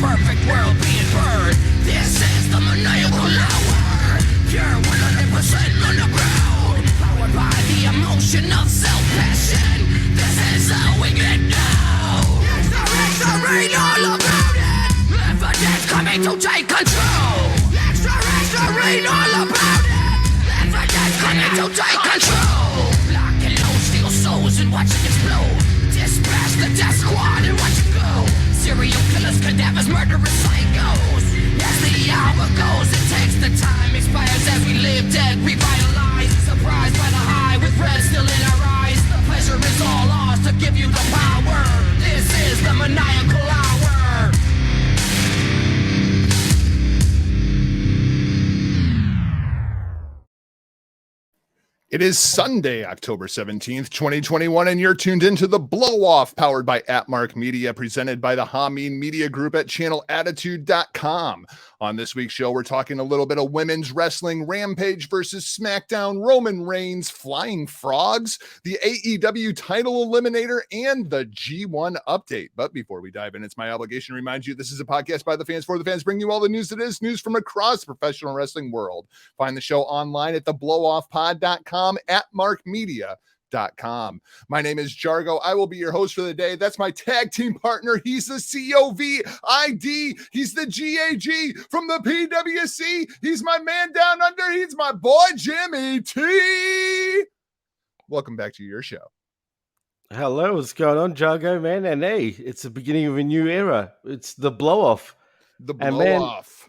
perfect world being burned. This is the maniacal hour. Pure 100% underground. Powered by the emotion of self-passion. This is how we get down. Extra read all about it. Evidence coming to take control. Extra read all about it. Evidence coming to take control. Lock and load, steal souls and watch it explode. Dispatch the death squad and watch it go. Serial killers, cadavers, murderous psychos. As the hour goes, it takes the time. Expires as we live dead, revitalized. Surprised by the high with red still in our eyes. The pleasure is all ours to give you the power. This is the maniacal hour. It is Sunday, October 17th, 2021, and you're tuned into The Blow-Off, powered by @Mark Media, presented by the Hamin Media Group at channelattitude.com. On this week's show, we're talking a little bit of women's wrestling, Rampage versus Smackdown, Roman Reigns, Flying Frogs, the AEW Title Eliminator, and the G1 update. But before we dive in, it's my obligation to remind you this is a podcast by the fans for the fans, bringing you all the news that is news from across the professional wrestling world. Find the show online at theblowoffpod.com, @markmedia.com. My name is Jargo. I will be your host for the day. That's my tag team partner. He's the COVID. He's the GAG from the PWC. He's my man down under. He's my boy Jimmy T. Welcome back to your show. Hello, what's going on, Jargo, man? And hey, it's the beginning of a new era. It's the blow-off. The blow-off.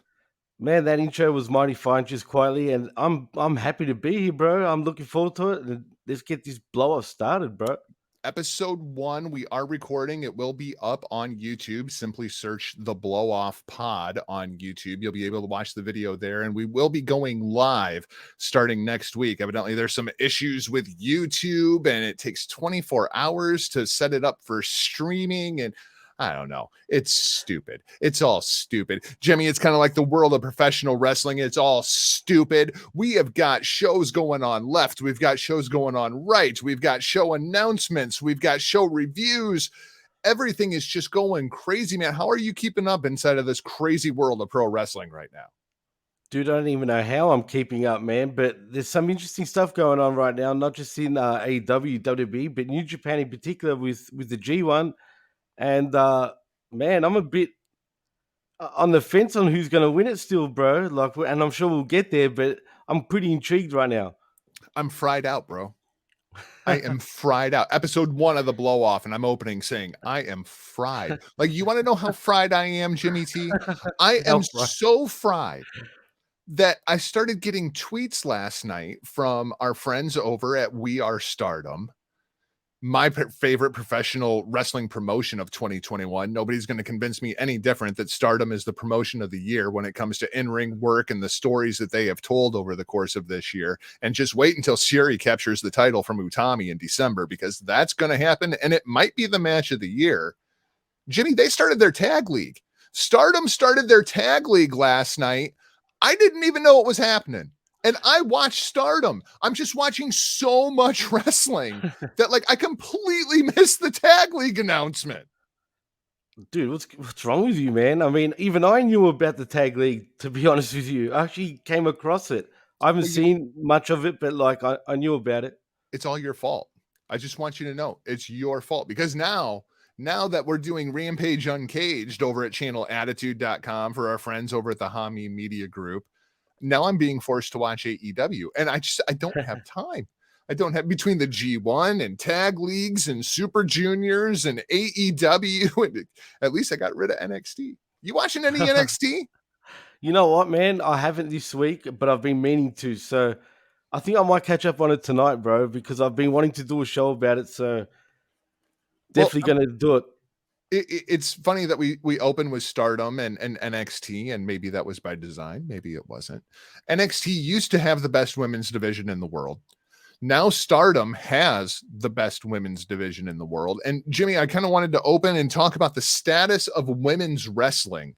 Man, that intro was mighty fine, just quietly, and I'm happy to be here, bro. I'm looking forward to it. And let's get this blow-off started, bro. Episode 1, we are recording. It will be up on YouTube. Simply search The Blow-Off Pod on YouTube. You'll be able to watch the video there, and we will be going live starting next week. Evidently, there's some issues with YouTube, and it takes 24 hours to set it up for streaming, and I don't know. It's stupid. It's all stupid. Jimmy, it's kind of like the world of professional wrestling. It's all stupid. We have got shows going on left. We've got shows going on right. We've got show announcements. We've got show reviews. Everything is just going crazy, man. How are you keeping up inside of this crazy world of pro wrestling right now? Dude, I don't even know how I'm keeping up, man, but there's some interesting stuff going on right now, not just in AEW, WWE, but New Japan in particular with the G1. And man, I'm a bit on the fence on who's going to win it still, bro. Like, and I'm sure we'll get there, but I'm pretty intrigued right now. I'm fried out, bro. I am fried out. Episode 1 of The Blow-Off, and I'm opening saying, I am fried. Like, you want to know how fried I am, Jimmy T? I am so fried that I started getting tweets last night from our friends over at We Are Stardom, my favorite professional wrestling promotion of 2021. Nobody's going to convince me any different that Stardom is the promotion of the year when it comes to in-ring work and the stories that they have told over the course of this year. And just wait until Syuri captures the title from Utami in December, because that's going to happen, and it might be the match of the year. Jimmy, they started their tag league. Stardom started their tag league last night. I didn't even know it was happening. And I watch Stardom. I'm just watching so much wrestling that, like, I completely missed the tag league announcement. Dude, what's wrong with you, man? I mean, even I knew about the tag league, to be honest with you. I actually came across it. I haven't seen much of it, but like I knew about it. It's all your fault. I just want you to know it's your fault, because now that we're doing Rampage Uncaged over at channelattitude.com for our friends over at the Hamin Media Group, now I'm being forced to watch AEW, and I don't have time. I don't have, between the G1 and tag leagues and Super Juniors and AEW, and at least I got rid of NXT. You watching any NXT? You know what, man? I haven't this week, but I've been meaning to. So I think I might catch up on it tonight, bro, because I've been wanting to do a show about it. So definitely going to do it. It's funny that we open with Stardom and NXT, and maybe that was by design. Maybe it wasn't. NXT used to have the best women's division in the world. Now Stardom has the best women's division in the world. And Jimmy, I kind of wanted to open and talk about the status of women's wrestling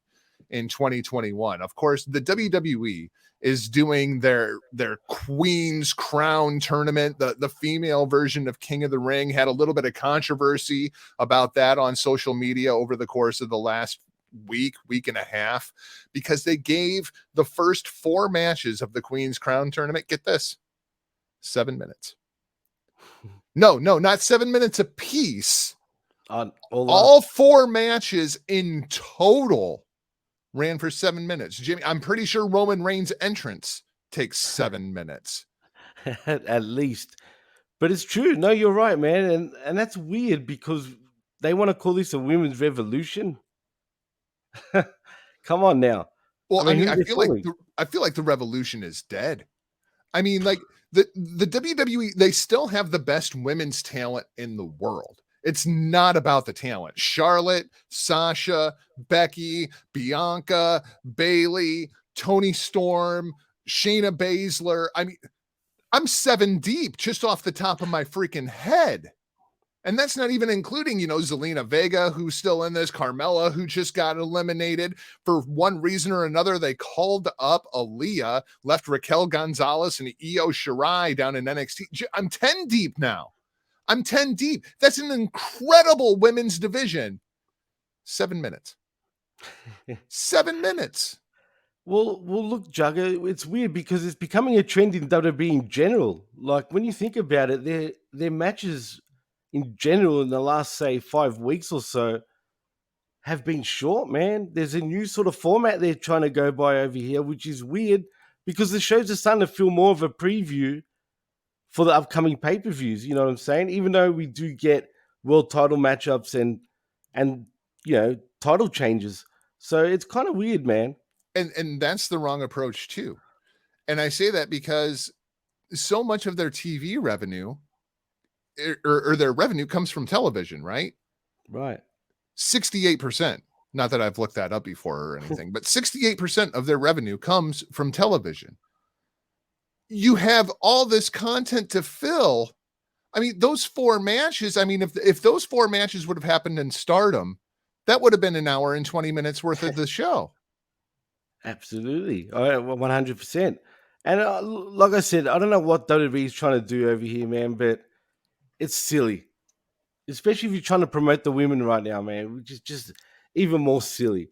in 2021. Of course, the WWE is doing their Queen's Crown tournament. The female version of King of the Ring had a little bit of controversy about that on social media over the course of the last week and a half, because they gave the first 4 matches of the Queen's Crown tournament, get this, 7 minutes. No, not 7 minutes a piece. All 4 matches in total ran for 7 minutes. Jimmy, I'm pretty sure Roman Reigns' entrance takes 7 minutes. At least. But it's true. No, you're right, man. And that's weird because they want to call this a women's revolution. Come on now. Well, I feel like the revolution is dead. I mean, like the WWE, they still have the best women's talent in the world. It's not about the talent. Charlotte, Sasha, Becky, Bianca, Bayley, Toni Storm, Shayna Baszler. I mean, I'm 7 deep just off the top of my freaking head. And that's not even including, Zelina Vega, who's still in this, Carmella, who just got eliminated. For one reason or another, they called up Aaliyah, left Raquel Gonzalez and Io Shirai down in NXT. I'm 10 deep now. I'm 10 deep. That's an incredible women's division. 7 minutes. 7 minutes. Well, look, Jugger, it's weird because it's becoming a trend in WWE in general. Like, when you think about it, their matches in general in the last, say, 5 weeks or so have been short, man. There's a new sort of format they're trying to go by over here, which is weird because the shows are starting to feel more of a preview for the upcoming pay-per-views, you know what I'm saying? Even though we do get world title matchups and title changes. So it's kind of weird, man. And that's the wrong approach too. And I say that because so much of their TV revenue or their revenue comes from television, right? Right. 68%. Not that I've looked that up before or anything, but 68% of their revenue comes from television. You have all this content to fill. I mean, those 4 matches, I mean, if those 4 matches would have happened in Stardom, that would have been an hour and 20 minutes worth of the show. Absolutely. 100%. And like I said, I don't know what WWE is trying to do over here, man, but it's silly. Especially if you're trying to promote the women right now, man, which is just even more silly.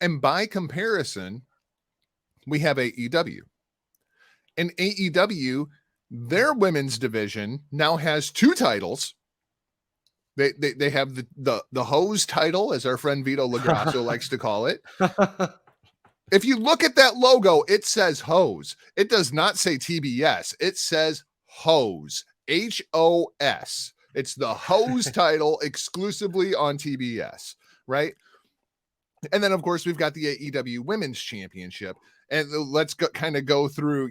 And by comparison, we have AEW. And AEW, their women's division now has 2 titles. They have the hose title, as our friend Vito Lagrasso likes to call it. If you look at that logo, it says hose. It does not say TBS. It says hose. HOS. It's the hose title exclusively on TBS, right? And then, of course, we've got the AEW Women's Championship. And let's kind of go through,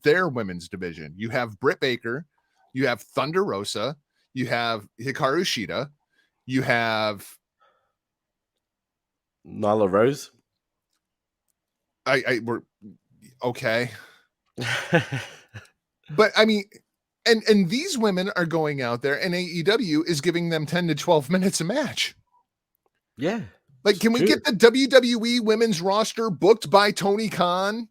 their women's division. You have Britt Baker. You have Thunder Rosa. You have Hikaru Shida. You have Nyla Rose. We're okay. But I mean, and these women are going out there and AEW is giving them 10 to 12 minutes a match. Yeah. Like, can we get the WWE women's roster booked by Tony Khan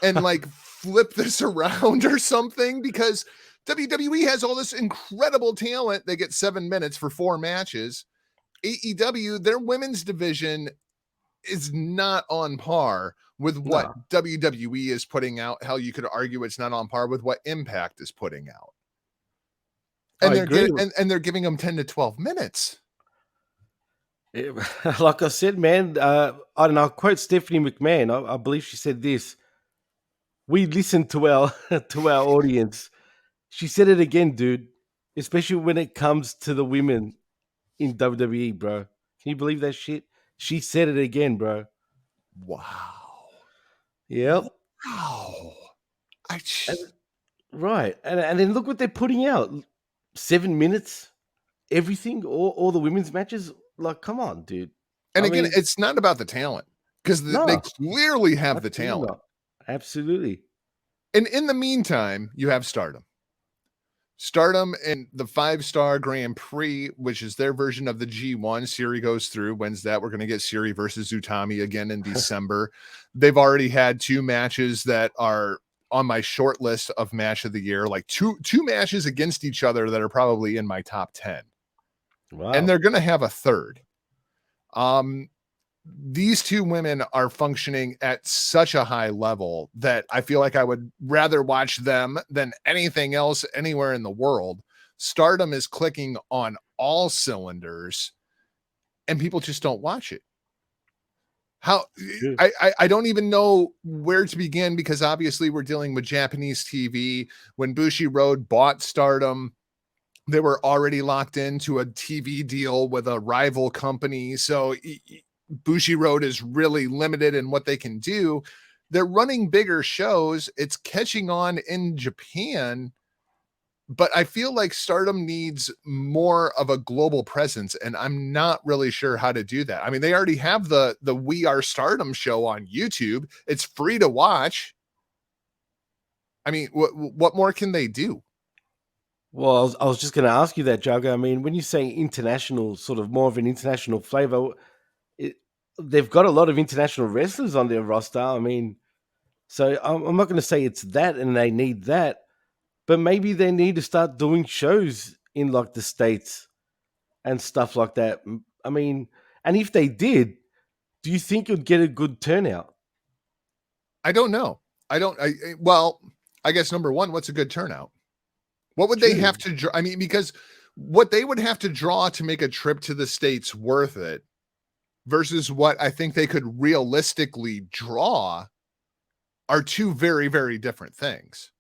and like flip this around or something? Because WWE has all this incredible talent. They get 7 minutes for 4 matches. AEW, their women's division is not on par with what WWE is putting out. Hell, you could argue it's not on par with what Impact is putting out. And they're giving them 10 to 12 minutes. Like I said, man, I don't know. I'll quote Stephanie McMahon. I believe she said this. We listen to our audience. She said it again, dude. Especially when it comes to the women in WWE, bro. Can you believe that shit? She said it again, bro. Wow. Yep. Wow. Right. And then look what they're putting out. 7 minutes, everything, all the women's matches. Like, come on, dude. And again, it's not about the talent because they clearly have the talent. Not. Absolutely. And in the meantime, you have Stardom. Stardom and the 5-star Grand Prix, which is their version of the G1. Siri goes through. When's that? We're going to get Siri versus Utami again in December. They've already had 2 matches that are on my short list of match of the year, like two matches against each other that are probably in my top 10. Wow. And they're going to have a third. these two women are functioning at such a high level that I feel like I would rather watch them than anything else anywhere in the world. Stardom is clicking on all cylinders and people just don't watch it. How True. I don't even know where to begin, because obviously we're dealing with Japanese TV. When Bushiroad bought Stardom, they were already locked into a TV deal with a rival company. So Bushiroad is really limited in what they can do. They're running bigger shows. It's catching on in Japan, but I feel like Stardom needs more of a global presence, and I'm not really sure how to do that. I mean, they already have the We Are Stardom show on YouTube. It's free to watch. I mean, what more can they do? Well, I was just going to ask you that, Jargo. I mean, when you say international, sort of more of an international flavor, it, they've got a lot of international wrestlers on their roster. I mean, so I'm not going to say it's that and they need that, but maybe they need to start doing shows in like the States and stuff like that. I mean, and if they did, do you think you'd get a good turnout? I don't know. Well, I guess number one, what's a good turnout? What would they True. have to draw? I mean, because what they would have to draw to make a trip to the States worth it versus what I think they could realistically draw are two very, very different things.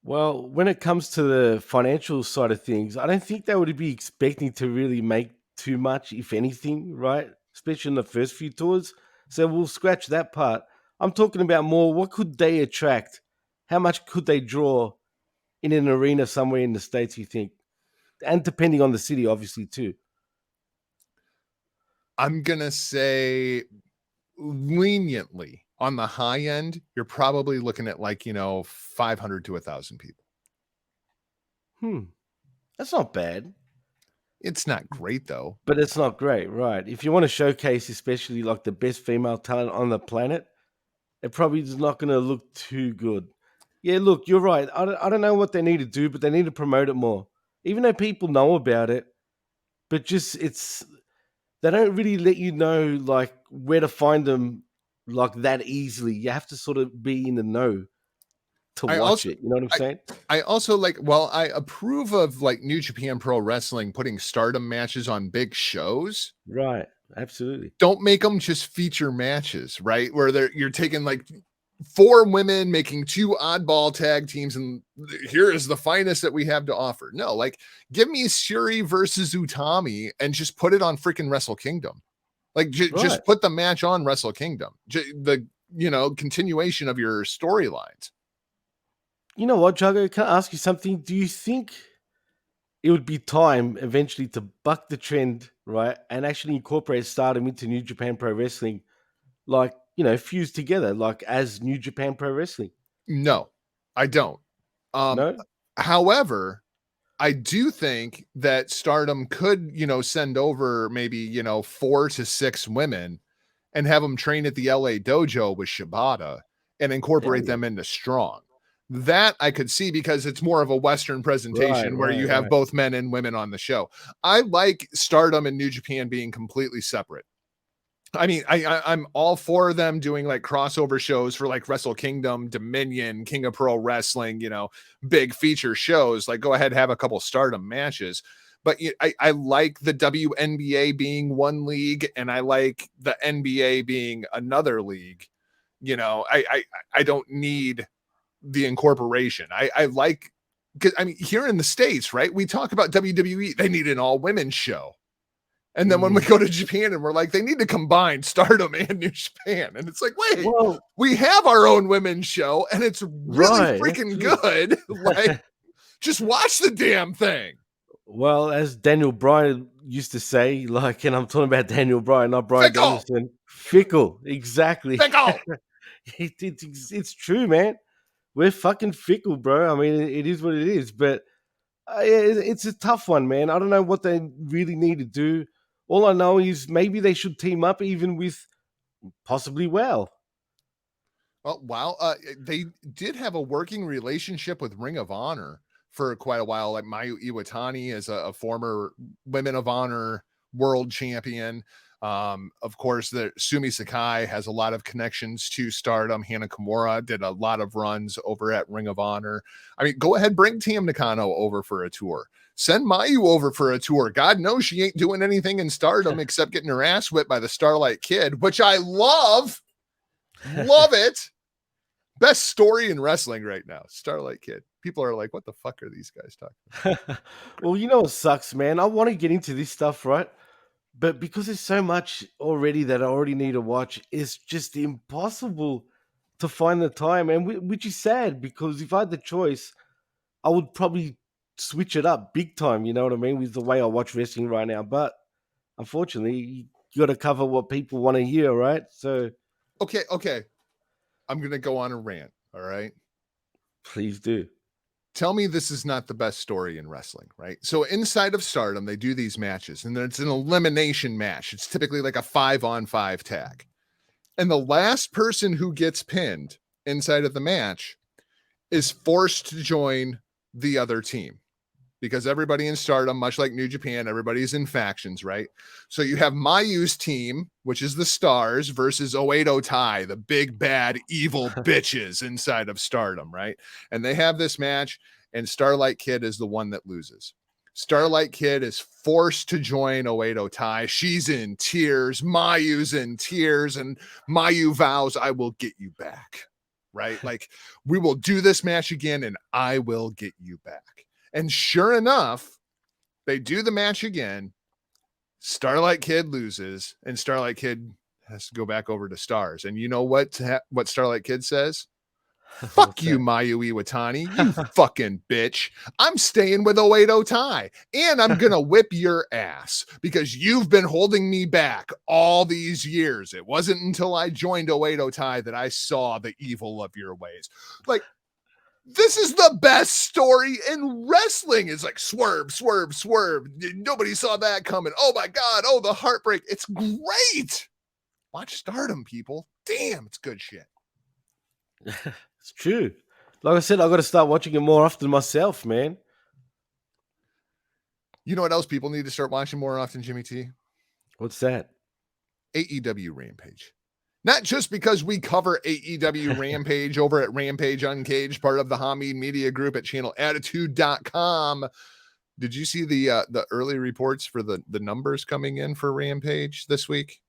Well, when it comes to the financial side of things, I don't think they would be expecting to really make too much, if anything, right? Especially in the first few tours. So we'll scratch that part. I'm talking about more what could they attract? How much could they draw in an arena somewhere in the States, you think? And depending on the city, obviously, too. I'm going to say leniently on the high end, you're probably looking at 500 to 1,000 people. That's not bad. It's not great though. But it's not great, right? If you want to showcase, especially like the best female talent on the planet, it probably is not going to look too good. Yeah, look, you're right. I don't know what they need to do, but they need to promote it more. Even though people know about it, but just they don't really let you know like where to find them like that easily. You have to sort of be in the know to watch it. You know what I'm saying? I also I approve of New Japan Pro Wrestling putting Stardom matches on big shows. Right. Absolutely. Don't make them just feature matches, right? Where you're taking 4 women making 2 oddball tag teams, and here is the finest that we have to offer. No, give me Shuri versus Utami and just put it on freaking Wrestle Kingdom. Just put the match on Wrestle Kingdom. The continuation of your storylines. You know what, Jargo? Can I ask you something? Do you think it would be time eventually to buck the trend, right, and actually incorporate Stardom into New Japan Pro Wrestling, fuse together, as New Japan Pro Wrestling? No, I don't. No? However, I do think that Stardom could, send over maybe, 4 to 6 women and have them train at the LA dojo with Shibata and incorporate them into Strong. That I could see, because it's more of a Western presentation where you have both men and women on the show. I like Stardom and New Japan being completely separate. I mean, I'm all for them doing crossover shows for Wrestle Kingdom, Dominion, King of Pro Wrestling, big feature shows. Go ahead, have a couple Stardom matches. But I like the WNBA being one league, and I like the NBA being another league. I don't need the incorporation. I like, because here in the States, right, we talk about WWE, they need an all-women show. And then when we go to Japan and we're like, they need to combine Stardom and New Japan. And it's wait, we have our own women's show and it's really freaking good. Just watch the damn thing. Well, as Daniel Bryan used to say, and I'm talking about Daniel Bryan, not Bryan Danielson. Fickle, exactly. Fickle. It's true, man. We're fucking fickle, bro. I mean, it is what it is, but it's a tough one, man. I don't know what they really need to do. All I know is maybe they should team up even with possibly WoW. Oh, wow. They did have a working relationship with Ring of Honor for quite a while. Mayu Iwatani is a former Women of Honor world champion. Of course, the Sumi Sakai has a lot of connections to Stardom. Hana Kimura did a lot of runs over at Ring of Honor. I mean, go ahead, bring Tam Nakano over for a tour. Send Mayu over for a tour. God knows she ain't doing anything in Stardom except getting her ass whipped by the Starlight Kid, which I love. Love it. Best story in wrestling right now, Starlight Kid. People are like, what the fuck are these guys talking about? Well, you know what sucks, man? I want to get into this stuff, right? But because there's so much already that I already need to watch, it's just impossible to find the time. And which is sad, because if I had the choice, I would probably switch it up big time. You know what I mean? With the way I watch wrestling right now. But unfortunately, you got to cover what people want to hear, right? So, Okay. I'm going to go on a rant. All right. please do. Tell me this is not the best story in wrestling, right? So inside of Stardom, they do these matches, and then it's an elimination match. It's typically like a 5-on-5 tag. And the last person who gets pinned inside of the match is forced to join the other team, because everybody in Stardom, much like New Japan, everybody's in factions, right? So you have Mayu's team, which is the Stars, versus Oedo Tai, the big, bad, evil bitches inside of Stardom, right? And they have this match, and Starlight Kid is the one that loses. Starlight Kid is forced to join Oedo Tai. She's in tears. Mayu's in tears, and Mayu vows, I will get you back, right? Like, we will do this match again, and I will get you back. And sure enough, they do the match again. Starlight Kid loses, and Starlight Kid has to go back over to Stars. And you know what Starlight Kid says? Fuck you, Mayu Iwatani, you fucking bitch. I'm staying with Oedo Tai, and I'm going to whip your ass because you've been holding me back all these years. It wasn't until I joined Oedo Tai that I saw the evil of your ways. Like, this is the best story in wrestling. It's like swerve. Nobody saw that coming. Oh my God. Oh, the heartbreak. It's great. Watch Stardom, people. Damn, it's good shit. It's true. Like I said, I got to start watching it more often myself, man. You know what else people need to start watching more often, Jimmy T? What's that? AEW Rampage. Not just because we cover AEW Rampage over at Rampage Uncaged, part of the Hamin Media Group at channelattitude.com. Did you see the early reports for the numbers coming in for Rampage this week?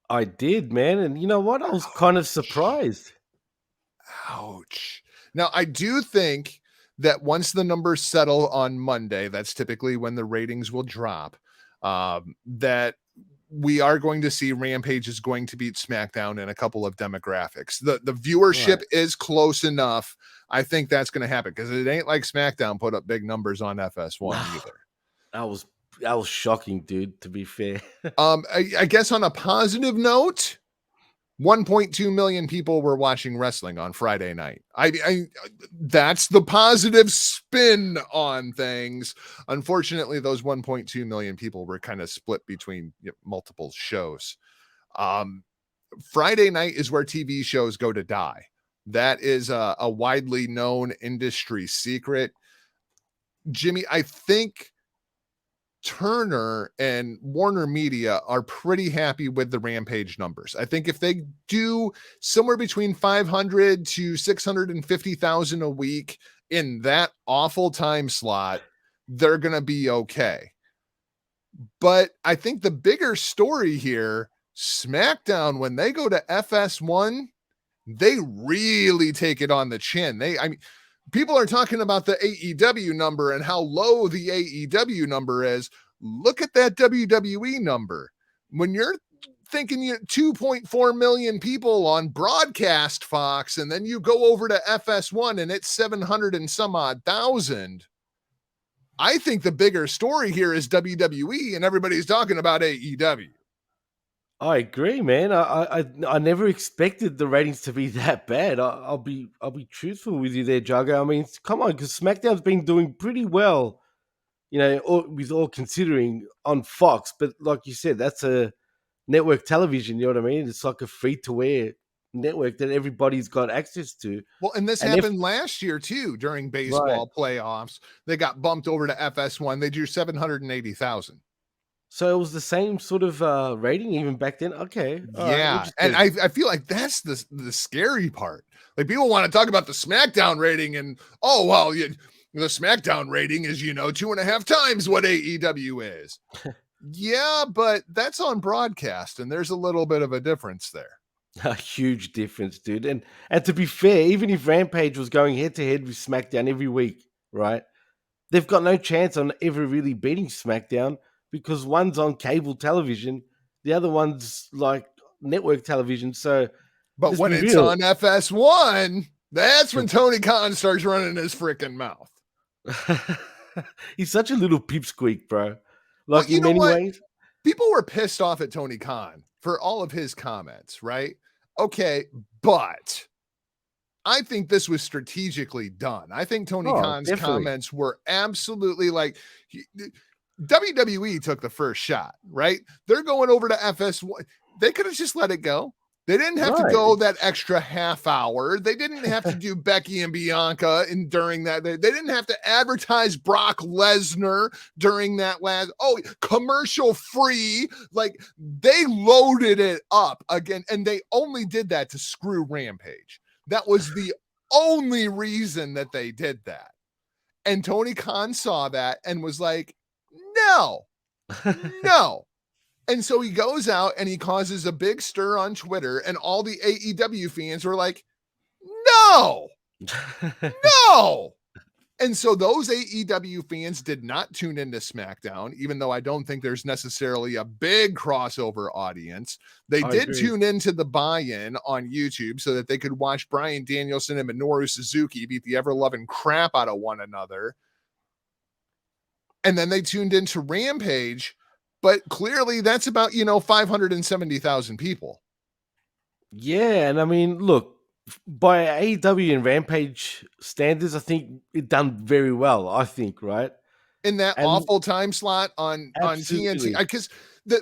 I did, man. And you know what? I was kind of surprised. Ouch. Now, I do think that once the numbers settle on Monday, that's typically when the ratings will drop, that we are going to see Rampage is going to beat SmackDown in a couple of demographics. The viewership is close enough. I think that's going to happen because it ain't like SmackDown put up big numbers on FS1 either. That was shocking, dude, to be fair. I guess on a positive note, 1.2 million people were watching wrestling on Friday night. I that's the positive spin on things. Unfortunately, those 1.2 million people were kind of split between multiple shows. Friday night is where TV shows go to die. That is a widely known industry secret. Jimmy, I think Turner and Warner Media are pretty happy with the Rampage numbers. I think if they do somewhere between 500 to 650,000 a week in that awful time slot, they're going to be okay. But I think the bigger story here, SmackDown, when they go to FS1, they really take it on the chin. People are talking about the AEW number and how low the AEW number is. Look at that WWE number. When you're thinking 2.4 million people on broadcast Fox, and then you go over to FS1 and it's 700 and some odd thousand. I think the bigger story here is WWE, and everybody's talking about AEW. I agree, man. I never expected the ratings to be that bad. I'll be truthful with you there, Jargo. I mean, come on, because SmackDown's been doing pretty well, with all considering on Fox. But like you said, that's a network television. You know what I mean? It's like a free-to-air network that everybody's got access to. Well, and this happened last year too during baseball playoffs. They got bumped over to FS1. They drew 780,000. So it was the same sort of rating even back then. Okay, all right, Yeah, and interesting. I feel like that's the scary part. Like people want to talk about the SmackDown rating, and oh well, the SmackDown rating is 2.5 times what AEW is. Yeah, but that's on broadcast, and there's a little bit of a difference there. A huge difference, dude. And to be fair, even if Rampage was going head to head with SmackDown every week, right? They've got no chance on ever really beating SmackDown because one's on cable television, the other one's like network television. So But let's when be it's real. on FS1, that's when Tony Khan starts running his freaking mouth. He's such a little pipsqueak, bro. Well, Like you in know many what? ways. People were pissed off at Tony Khan for all of his comments, right? Okay, but I think this was strategically done. I think Tony Oh, Khan's definitely. comments were absolutely like WWE took the first shot, right? They're going over to FS1. They could have just let it go. They didn't have to Right. go that extra half hour. They didn't have to do Becky and Bianca during that. They didn't have to advertise Brock Lesnar during that last commercial free. Like they loaded it up again, and they only did that to screw Rampage. That was the only reason that they did that. And Tony Khan saw that and was like, no, no. And so he goes out and he causes a big stir on Twitter, and all the AEW fans were like, no, no. And so those AEW fans did not tune into SmackDown, even though I don't think there's necessarily a big crossover audience. They I did agree. tune into the buy-in on YouTube so that they could watch Bryan Danielson and Minoru Suzuki beat the ever-loving crap out of one another. And then they tuned into Rampage, but clearly that's about 570,000 people Yeah, and I mean, look, by AEW and Rampage standards, I think it done very well. I think, right? in that And awful time slot on TNT. absolutely, Because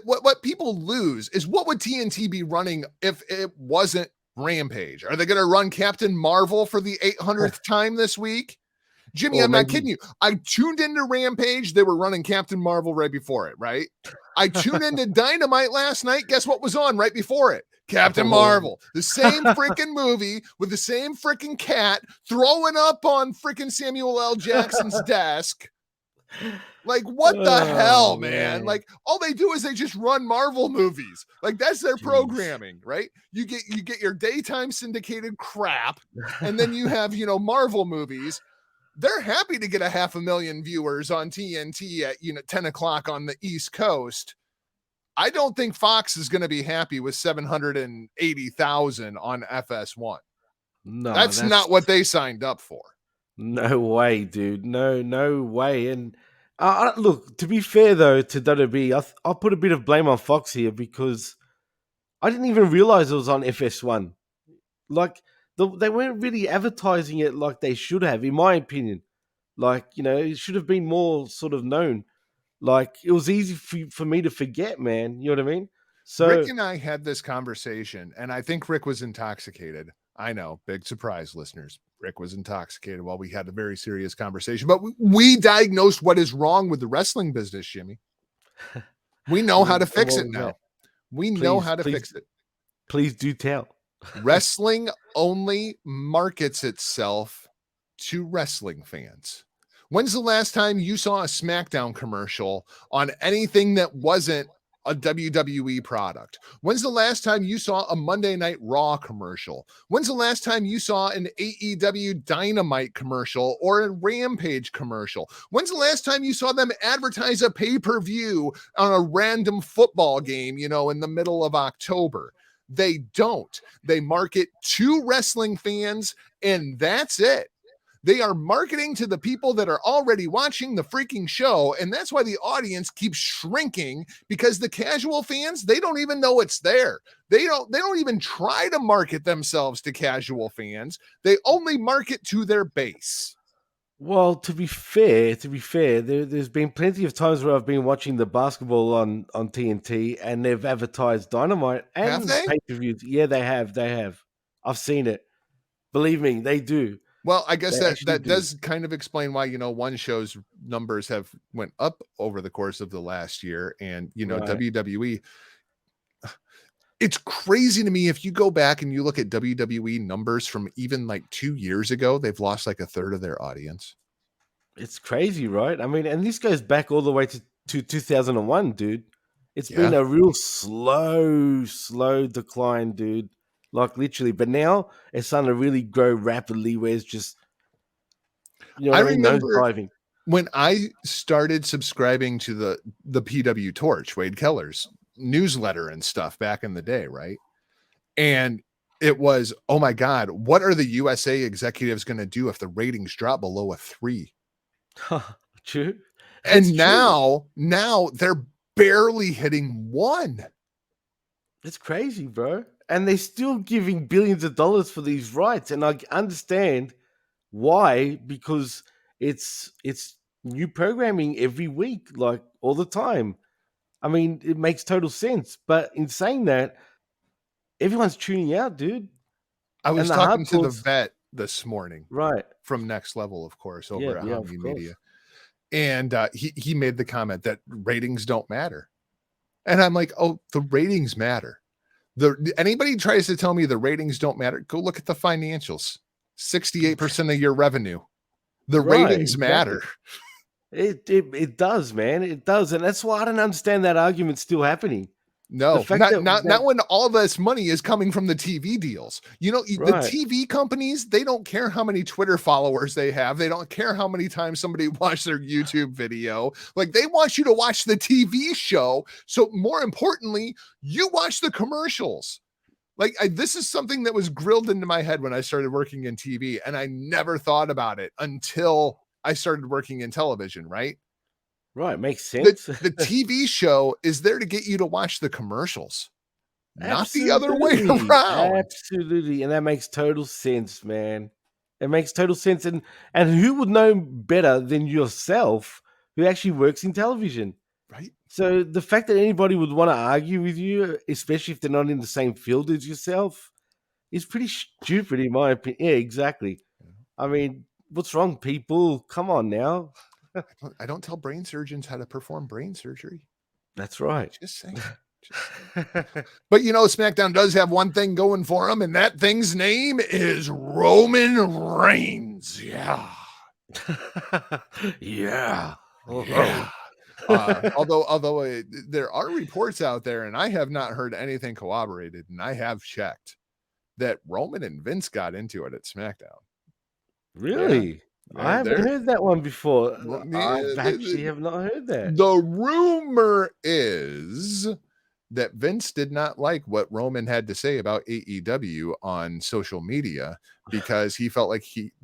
what people lose is, what would TNT be running if it wasn't Rampage? Are they going to run Captain Marvel for the 800th time this week? Jimmy, or I'm not maybe kidding you. I tuned into Rampage. They were running Captain Marvel right before it, right? I tuned into Dynamite last night. Guess what was on right before it? Captain oh. Marvel. The same freaking movie with the same freaking cat throwing up on freaking Samuel L. Jackson's desk. Like, what the hell, Oh man? man, Like, all they do is they just run Marvel movies. Like, that's their jeez. programming, right? You get your daytime syndicated crap, and then you have, Marvel movies. They're happy to get 500,000 viewers on TNT at 10 o'clock on the East Coast. I don't think Fox is going to be happy with 780,000 on FS1. No, That's that's not what they signed up for. no way, dude. No, no way. And look, to be fair though, to WWE, I'll put a bit of blame on Fox here because I didn't even realize it was on FS1. Like they weren't really advertising it like they should have, in my opinion. Like it should have been more sort of known. Like it was easy for me to forget, man. You know what I mean? Rick So and I had this conversation, and I think Rick was intoxicated. I know, big surprise, listeners. Rick was intoxicated while we had a very serious conversation, but we diagnosed what is wrong with the wrestling business, Jimmy. We know how to and fix what it was that? now. We know Please, how to please, fix it. please do tell. Wrestling only markets itself to wrestling fans. When's the last time you saw a SmackDown commercial on anything that wasn't a WWE product? When's the last time you saw a Monday Night Raw commercial? When's the last time you saw an AEW Dynamite commercial or a Rampage commercial? When's the last time you saw them advertise a pay-per-view on a random football game, in the middle of October? They don't. They market to wrestling fans, and that's it. They are marketing to the people that are already watching the freaking show, and that's why the audience keeps shrinking, because the casual fans, they don't even know it's there. They don't even try to market themselves to casual fans. They only market to their base. Well, to be fair, there's been plenty of times where I've been watching the basketball on TNT, and they've advertised Dynamite Have and they? pay per views. Yeah, they have. I've seen it. Believe me, they do. Well, I guess They that actually do. does kind of explain why, one show's numbers have went up over the course of the last year, and Right. WWE. It's crazy to me if you go back and you look at WWE numbers from even like 2 years ago, they've lost like a third of their audience. It's crazy, right? I mean, and this goes back all the way to 2001, dude. It's been Yeah. a real slow decline, dude. Like literally. But now it's starting to really grow rapidly where it's just, you know I what I mean? Nose remember diving. when I started subscribing to the PW Torch, Wade Keller's newsletter and stuff back in the day, right? And it was, oh my God, what are the USA executives going to do if the ratings drop below a 3? True. It's And true. now they're barely hitting 1. It's crazy, bro. And they're still giving billions of dollars for these rights. And I understand why, because it's new programming every week, like all the time. I mean, it makes total sense. But in saying that, everyone's tuning out, dude. I And was the talking to the hardcores, vet this morning right? from Next Level, of course, Yeah, over at yeah, of Hamin course. Media. And he made the comment that ratings don't matter. And I'm like, oh, the ratings matter. Anybody tries to tell me the ratings don't matter, go look at the financials. 68% of your revenue. The Right, ratings exactly. matter. It does, man. It does, and that's why I don't understand that argument still happening. The No, fact that not when all this money is coming from the TV deals. The right, TV companies, they don't care how many Twitter followers they have. They don't care how many times somebody watched their YouTube video. Like, they want you to watch the TV show. So more importantly, you watch the commercials. Like, this is something that was grilled into my head when I started working in TV, and I never thought about it until I started working in television, right? right, makes The sense. the TV show is there to get you to watch the commercials, not the other way Absolutely, around. absolutely, and that makes total sense, man. It makes total sense, and who would know better than yourself, who actually works in television? Right? So the fact that anybody would want to argue with you, especially if they're not in the same field as yourself, is pretty stupid, in my opinion. Yeah, exactly. I mean, what's wrong, people? Come on now. I don't tell brain surgeons how to perform brain surgery. That's right. Just saying. Just saying. But SmackDown does have one thing going for them, and that thing's name is Roman Reigns. Yeah. Yeah. Yeah. Although there are reports out there, and I have not heard anything corroborated, and I have checked that Roman and Vince got into it at SmackDown. Yeah, Really? I haven't they're heard that one before. I actually the have not heard that. rumor is that Vince did not like what Roman had to say about AEW on social media because he felt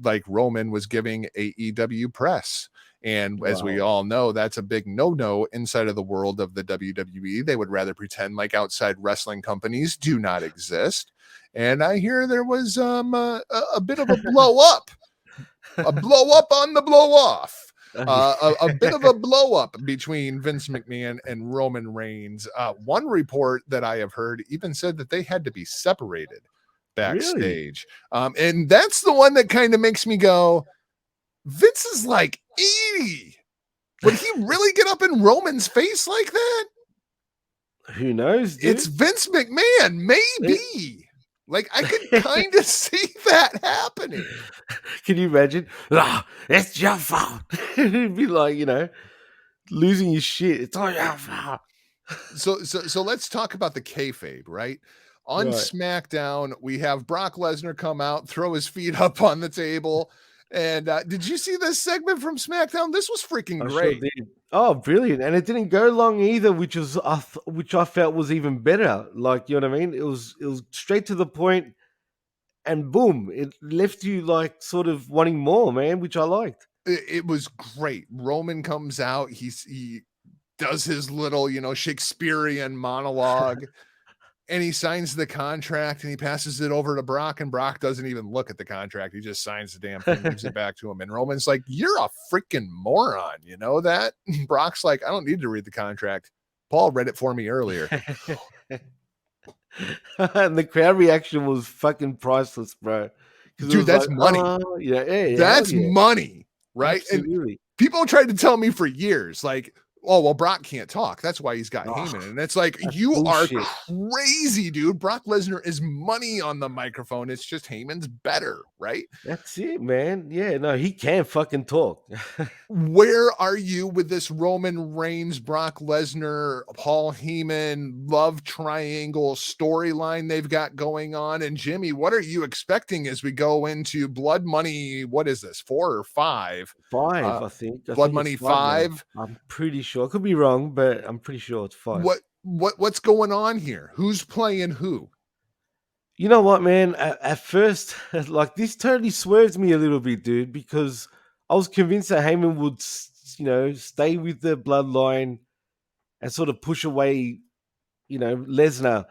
like Roman was giving AEW press. And as we Wow. all know, that's a big no-no inside of the world of the WWE. They would rather pretend like outside wrestling companies do not exist. And I hear there was a bit of a blow up on the blow off. A bit of a blow up between Vince McMahon and Roman Reigns. One report that I have heard even said that they had to be separated Really? backstage. And that's the one that kind of makes me go, Vince is like 80. Would he really get up in Roman's face like that? Who knows, dude? It's Vince McMahon, maybe. Like, I could kind of see that happening. Can you imagine? It's your fault. It'd be like, losing your shit. It's all your fault. So let's talk about the kayfabe, right? On Right. SmackDown, we have Brock Lesnar come out, throw his feet up on the table. And did you see this segment from SmackDown? This was freaking I sure great. did. Oh, brilliant! And it didn't go long either, which I felt was even better. Like, you know what I mean? It was straight to the point, and boom, it left you like sort of wanting more, man, which I liked. It was great. Roman comes out, he does his little, Shakespearean monologue. And he signs the contract and he passes it over to Brock, and Brock doesn't even look at the contract. He just signs the damn thing, gives it back to him. And Roman's like, "You're a freaking moron. You know that?" And Brock's like, "I don't need to read the contract. Paul read it for me earlier." And the crowd reaction was fucking priceless, bro. because it Dude, was that's like, money. oh, yeah, hey, hell That's yeah, money, right? And absolutely. people tried to tell me for years, like, oh, well, Brock can't talk. That's why he's got Oh, Heyman. And it's like, that's you are bullshit. crazy, dude. Brock Lesnar is money on the microphone. It's just Heyman's better, right? That's it, man. Yeah, no, he can fucking talk. Where are you with this Roman Reigns, Brock Lesnar, Paul Heyman love triangle storyline they've got going on? And Jimmy, what are you expecting as we go into Blood Money? What is this, 4 or 5? 5, I think. I Blood think it's Money 5 now. 5. I'm pretty sure. I could be wrong, but I'm pretty sure it's 5. What's going on here? Who's playing who? You know what, man? At first, like this totally swerved me a little bit, dude, because I was convinced that Heyman would, stay with the bloodline and sort of push away, Lesnar.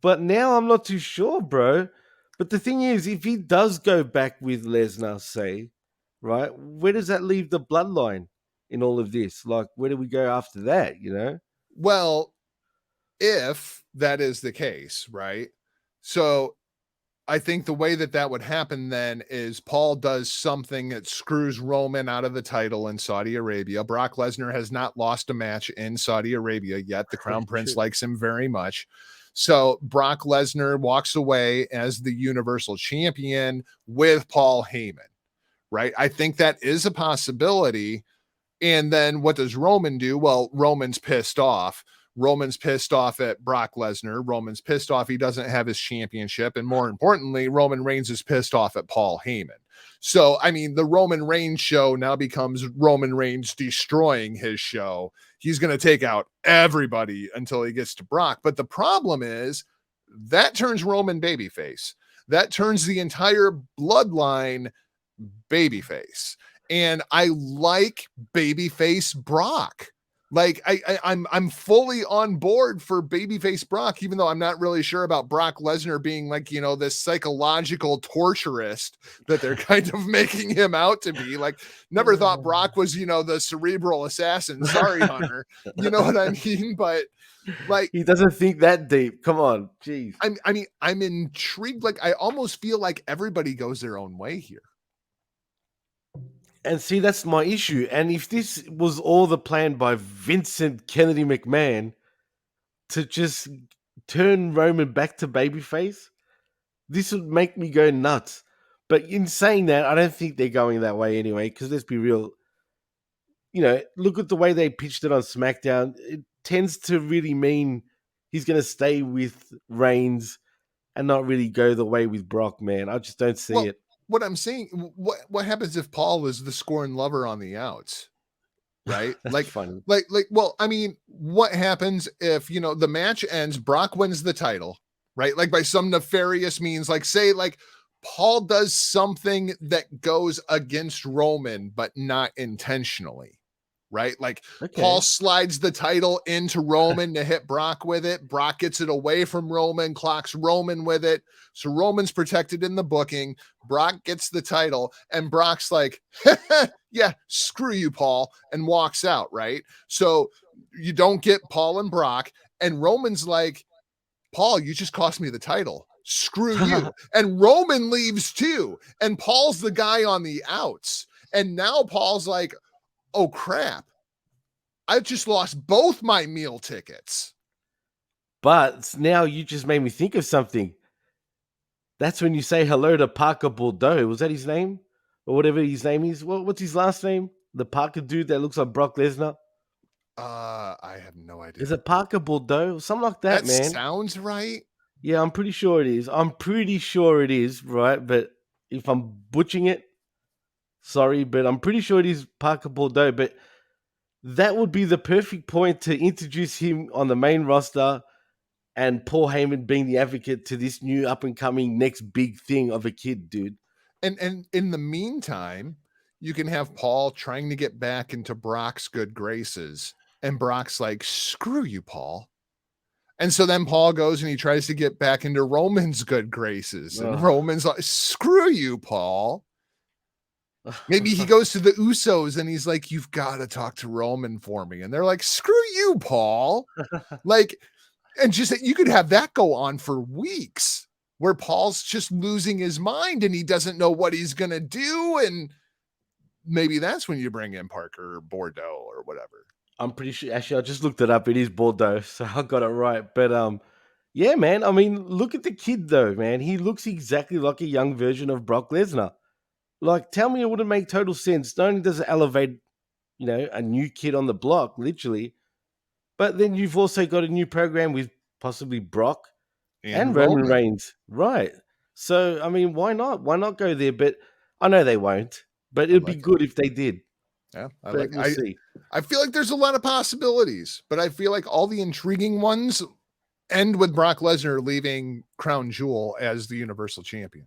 But now I'm not too sure, bro. But the thing is, if he does go back with Lesnar, say, right, where does that leave the bloodline in all of this? Like, where do we go after that, Well, if that is the case, right? So I think the way that would happen then is Paul does something that screws Roman out of the title in Saudi Arabia. Brock Lesnar has not lost a match in Saudi Arabia yet. The Crown Prince True. likes him very much. So Brock Lesnar walks away as the Universal Champion with Paul Heyman, right? I think that is a possibility. And then what does Roman do? Well, Roman's pissed off. Roman's pissed off at Brock Lesnar. Roman's pissed off he doesn't have his championship. And more importantly, Roman Reigns is pissed off at Paul Heyman. So, I mean, the Roman Reigns show now becomes Roman Reigns destroying his show. He's going to take out everybody until he gets to Brock. But the problem is that turns Roman babyface. That turns the entire bloodline babyface. And I like babyface Brock. Like I'm fully on board for babyface Brock, even though I'm not really sure about Brock Lesnar being like, this psychological torturist that they're kind of making him out to be. Like, never thought Brock was, the cerebral assassin. Sorry, Hunter. You know what I mean? But like, he doesn't think that deep. Come on, jeez. I'm intrigued. Like, I almost feel like everybody goes their own way here. And see, that's my issue. And if this was all the plan by Vincent Kennedy McMahon to just turn Roman back to babyface, this would make me go nuts. But in saying that, I don't think they're going that way anyway, because let's be real. Look at the way they pitched it on SmackDown. It tends to really mean he's going to stay with Reigns and not really go the way with Brock, man. I just don't see it. What I'm saying, what happens if Paul is the scorned lover on the outs, right? That's funny. Well, I mean, what happens if, the match ends, Brock wins the title, right? Like by some nefarious means, like say, like Paul does something that goes against Roman, but not intentionally, right? Like Paul slides the title into Roman to hit Brock with it. Brock gets it away from Roman, clocks Roman with it. So Roman's protected in the booking. Brock gets the title and Brock's like, yeah, screw you, Paul, and walks out, right? So you don't get Paul and Brock, and Roman's like, Paul, you just cost me the title. Screw you. And Roman leaves too. And Paul's the guy on the outs. And now Paul's like, oh crap, I've just lost both my meal tickets. But now you just made me think of something. That's when you say hello to Parker Bordeaux. Was that his name? Or whatever his name is? What's his last name? The Parker dude that looks like Brock Lesnar? I have no idea. Is it Parker Bordeaux? Something like that, man. Sounds right. Yeah, I'm pretty sure it is. Right? But if I'm butchering it, sorry, but I'm pretty sure it is Parker Bordeaux. But that would be the perfect point to introduce him on the main roster and Paul Heyman being the advocate to this new up-and-coming next big thing of a kid, dude. And in the meantime, you can have Paul trying to get back into Brock's good graces. And Brock's like, screw you, Paul. And so then Paul goes and he tries to get back into Roman's good graces. And Roman's like, screw you, Paul. Maybe he goes to the Usos and he's like, you've got to talk to Roman for me. And they're like, screw you, Paul. Like, and just you could have that go on for weeks. where Paul's just losing his mind and he doesn't know what he's going to do. And maybe that's when you bring in Parker or Bordeaux or whatever. I'm pretty sure. Actually, I just looked it up. It is Bordeaux, so I got it right. But yeah, man. I mean, look at the kid though, man. He looks exactly like a young version of Brock Lesnar. Like, tell me it wouldn't make total sense. Not only does it elevate, a new kid on the block, literally, but then you've also got a new program with possibly Brock and Roman Reigns, right? So, I mean, why not? Why not go there? But I know they won't. But it'd be good if they did. Yeah, But we'll see. I feel like there's a lot of possibilities, but I feel like all the intriguing ones end with Brock Lesnar leaving Crown Jewel as the Universal Champion.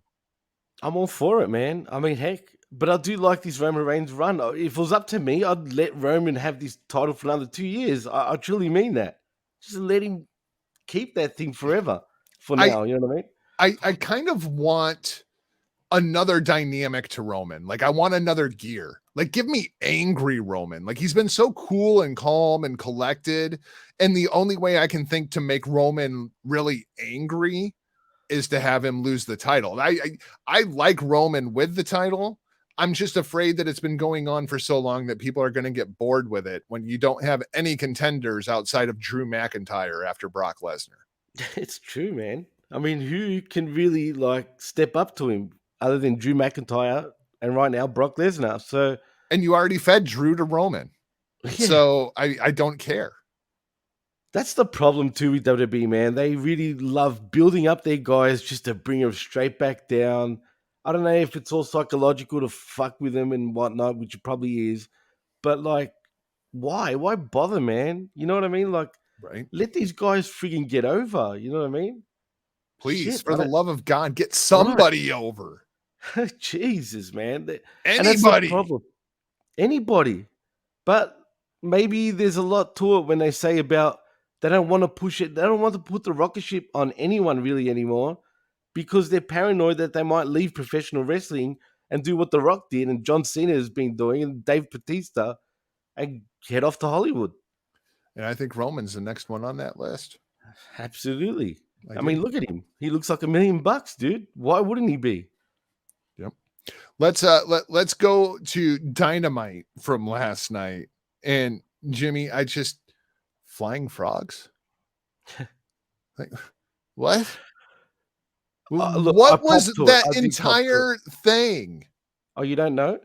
I'm all for it, man. I mean, heck, but I do like this Roman Reigns run. If it was up to me, I'd let Roman have this title for another 2 years. I truly mean that. Just let him keep that thing forever for now. You know what I mean? I kind of want another dynamic to Roman. Like, I want another gear. Like, give me angry Roman. Like, he's been so cool and calm and collected. And the only way I can think to make Roman really angry is to have him lose the title. I like Roman with the title. I'm just afraid that it's been going on for so long that people are going to get bored with it when you don't have any contenders outside of Drew McIntyre after Brock Lesnar. It's true, man. I mean, who can really step up to him other than Drew McIntyre and right now Brock Lesnar? So, and you already fed Drew to Roman. Yeah. So I don't care. That's the problem too with WWE, man. They really love building up their guys just to bring them straight back down. I don't know if it's all psychological to fuck with them and whatnot, which it probably is. But why? Why bother, man? You know what I mean? Right. Let these guys freaking get over. You know what I mean? Please, shit, for the love of God, get somebody over. Jesus, man. Anybody. And that's the problem. Anybody. But maybe there's a lot to it when they say about they don't want to push it. They don't want to put the rocket ship on anyone really anymore because they're paranoid that they might leave professional wrestling and do what The Rock did and John Cena has been doing and Dave Bautista and head off to Hollywood. And I think Roman's the next one on that list. Absolutely. I mean, look at him. He looks like $1 million, dude. Why wouldn't he be? Yep. Let's go to Dynamite from last night. And Jimmy, flying frogs. Like, what? Look, what was that entire thing? Oh, you don't know?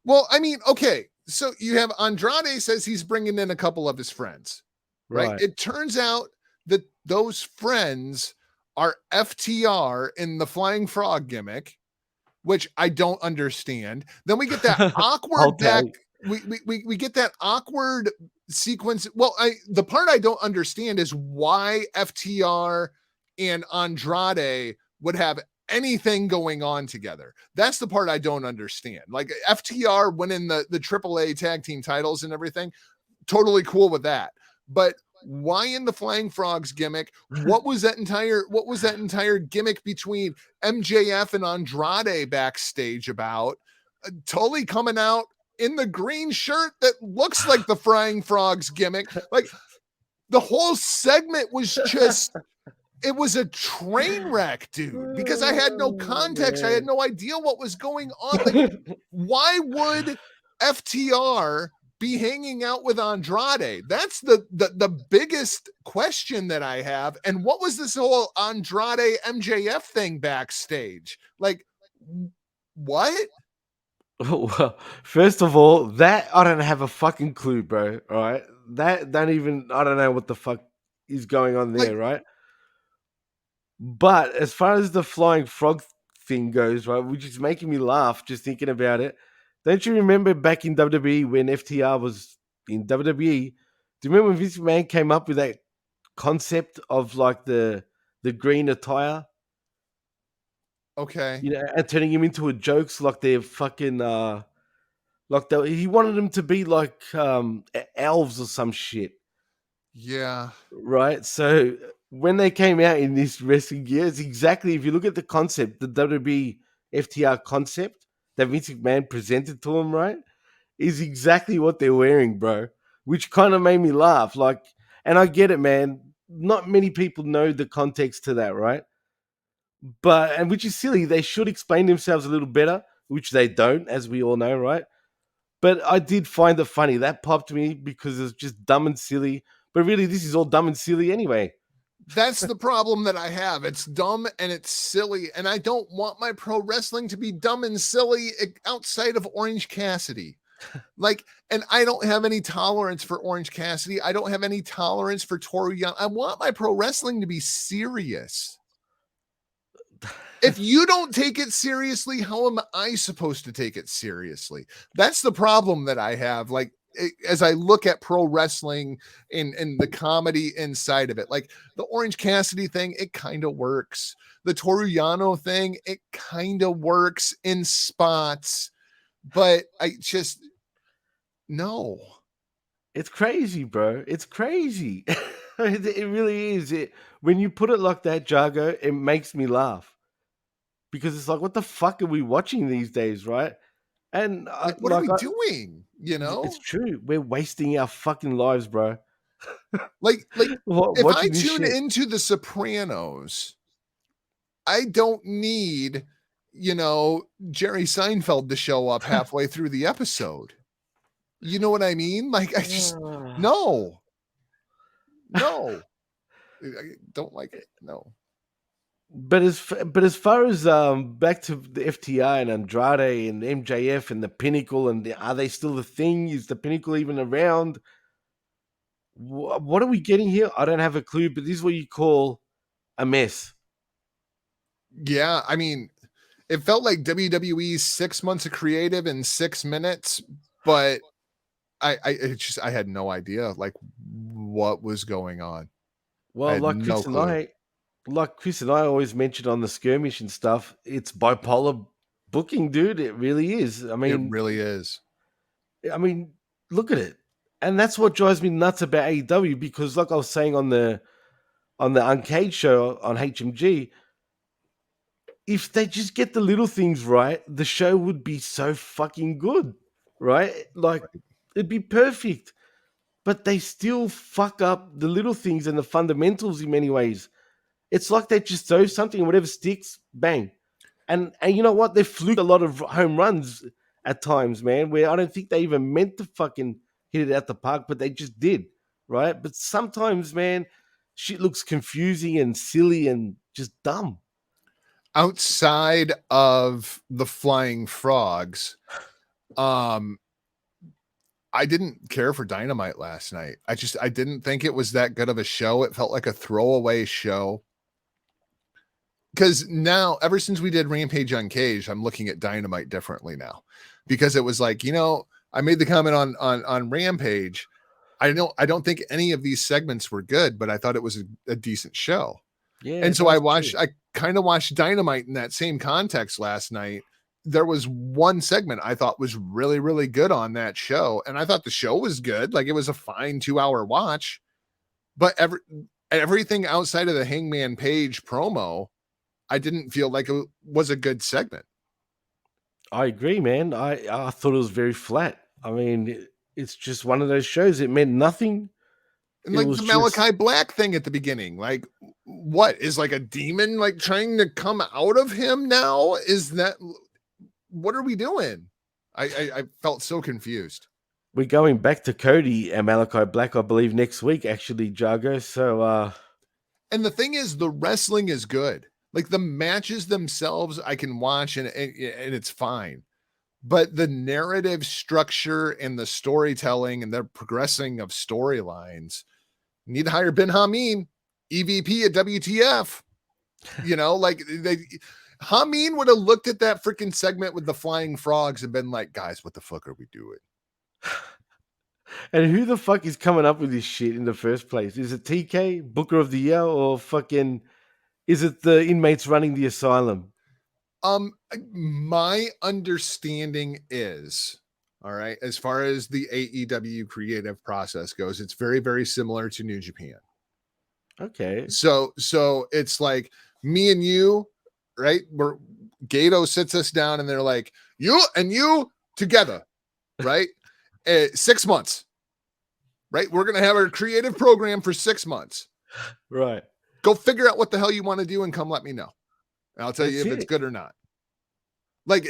Well, I mean, okay. So you have Andrade says he's bringing in a couple of his friends, right? It turns out that those friends are FTR in the flying frog gimmick, which I don't understand. Then we get that awkward back. We get that awkward sequence. Well, the part I don't understand is why FTR and Andrade would have anything going on together. That's the part I don't understand. Like, FTR winning the AAA tag team titles and everything, totally cool with that. But why in the Flying Frogs gimmick? What was that entire gimmick between MJF and Andrade backstage about? Tully coming out in the green shirt that looks like the Flying Frogs gimmick. Like, the whole segment was just it was a train wreck, dude, because I had no context. I had no idea what was going on. Like, why would FTR be hanging out with Andrade? That's the biggest question that I have. And what was this whole Andrade MJF thing backstage? Like, what? Well, first of all, that I don't have a fucking clue, bro. All right. I don't know what the fuck is going on there, right? But as far as the flying frog thing goes, right, which is making me laugh just thinking about it. Don't you remember back in WWE when FTR was in WWE? Do you remember when Vince McMahon came up with that concept of like the green attire? Okay. You know, and turning him into a jokes like they're fucking he wanted them to be like elves or some shit. Yeah. Right. So when they came out in this wrestling gear, it's exactly, if you look at the concept, the WWE FTR concept that Vince McMahon presented to them, right, is exactly what they're wearing, bro. Which kind of made me laugh. And I get it, man. Not many people know the context to that, right? and which is silly. They should explain themselves a little better, which they don't, as we all know, right? But I did find it funny. That popped me because it's just dumb and silly. But really, this is all dumb and silly anyway. That's the problem that I have. It's dumb and it's silly, and I don't want my pro wrestling to be dumb and silly outside of Orange Cassidy. Like, and I don't have any tolerance for Orange Cassidy. I don't have any tolerance for Toru Yano. I want my pro wrestling to be serious. If you don't take it seriously, how am I supposed to take it seriously? That's the problem that I have. Like, as I look at pro wrestling and the comedy inside of it, like the Orange Cassidy thing, it kind of works. The Toru Yano thing, it kind of works in spots, but I just, no. It's crazy, bro. It's crazy. It really is. When you put it like that, Jargo, it makes me laugh. Because it's like, what the fuck are we watching these days, right? And Like, what are we doing? You know, it's true. We're wasting our fucking lives, bro. like if I Watching this tune shit. into The Sopranos, I don't need, Jerry Seinfeld to show up halfway through the episode. You know what I mean? Like, I just, no, I don't like it. No. But as far as back to the FTR and Andrade and MJF and the Pinnacle, and are they still the thing? Is the Pinnacle even around? What are we getting here? I don't have a clue. But this is what you call a mess. Yeah, I mean, it felt like WWE's 6 months of creative in 6 minutes, but I had no idea like what was going on. Well, like Chris and I always mentioned on the skirmish and stuff, it's bipolar booking, dude. It really is. It really is. I mean, look at it. And that's what drives me nuts about AEW, because like I was saying on the Uncaged show on HMG, if they just get the little things right, the show would be so fucking good, right? Like, it'd be perfect. But they still fuck up the little things and the fundamentals in many ways. It's like they just throw something and whatever sticks, bang. And you know what? They fluked a lot of home runs at times, man, where I don't think they even meant to fucking hit it out the park, but they just did, right? But sometimes, man, shit looks confusing and silly and just dumb. Outside of the flying frogs, I didn't care for Dynamite last night. I didn't think it was that good of a show. It felt like a throwaway show. Because now, ever since we did Rampage Uncaged, I'm looking at Dynamite differently now. Because it was like, I made the comment on Rampage. I don't think any of these segments were good, but I thought it was a decent show. Yeah. And so I kind of watched Dynamite in that same context last night. There was one segment I thought was really, really good on that show. And I thought the show was good. Like, it was a fine 2-hour watch, but everything outside of the Hangman Page promo, I didn't feel like it was a good segment. I agree, man. I thought it was very flat. I mean, it's just one of those shows. It meant nothing. And like the Malachi Black thing at the beginning, like, what is like a demon like trying to come out of him now? What are we doing? I felt so confused. We're going back to Cody and Malachi Black, I believe, next week, actually, Jargo. So, and the thing is, the wrestling is good. Like, the matches themselves, I can watch and it's fine. But the narrative structure and the storytelling and the progressing of storylines, need to hire Ben Hamin, EVP at WTF. Hamin would have looked at that freaking segment with the flying frogs and been like, guys, what the fuck are we doing? And who the fuck is coming up with this shit in the first place? Is it TK, Booker of the Year, or fucking, is it the inmates running the asylum? My understanding is, all right, as far as the AEW creative process goes, it's very, very similar to New Japan. Okay. So it's like me and you, right? Gato sits us down and they're like, you and you together, right? 6 months, right? We're going to have our creative program for 6 months. Right. Go figure out what the hell you want to do and come let me know. And I'll tell you That's if it's it. good or not. Like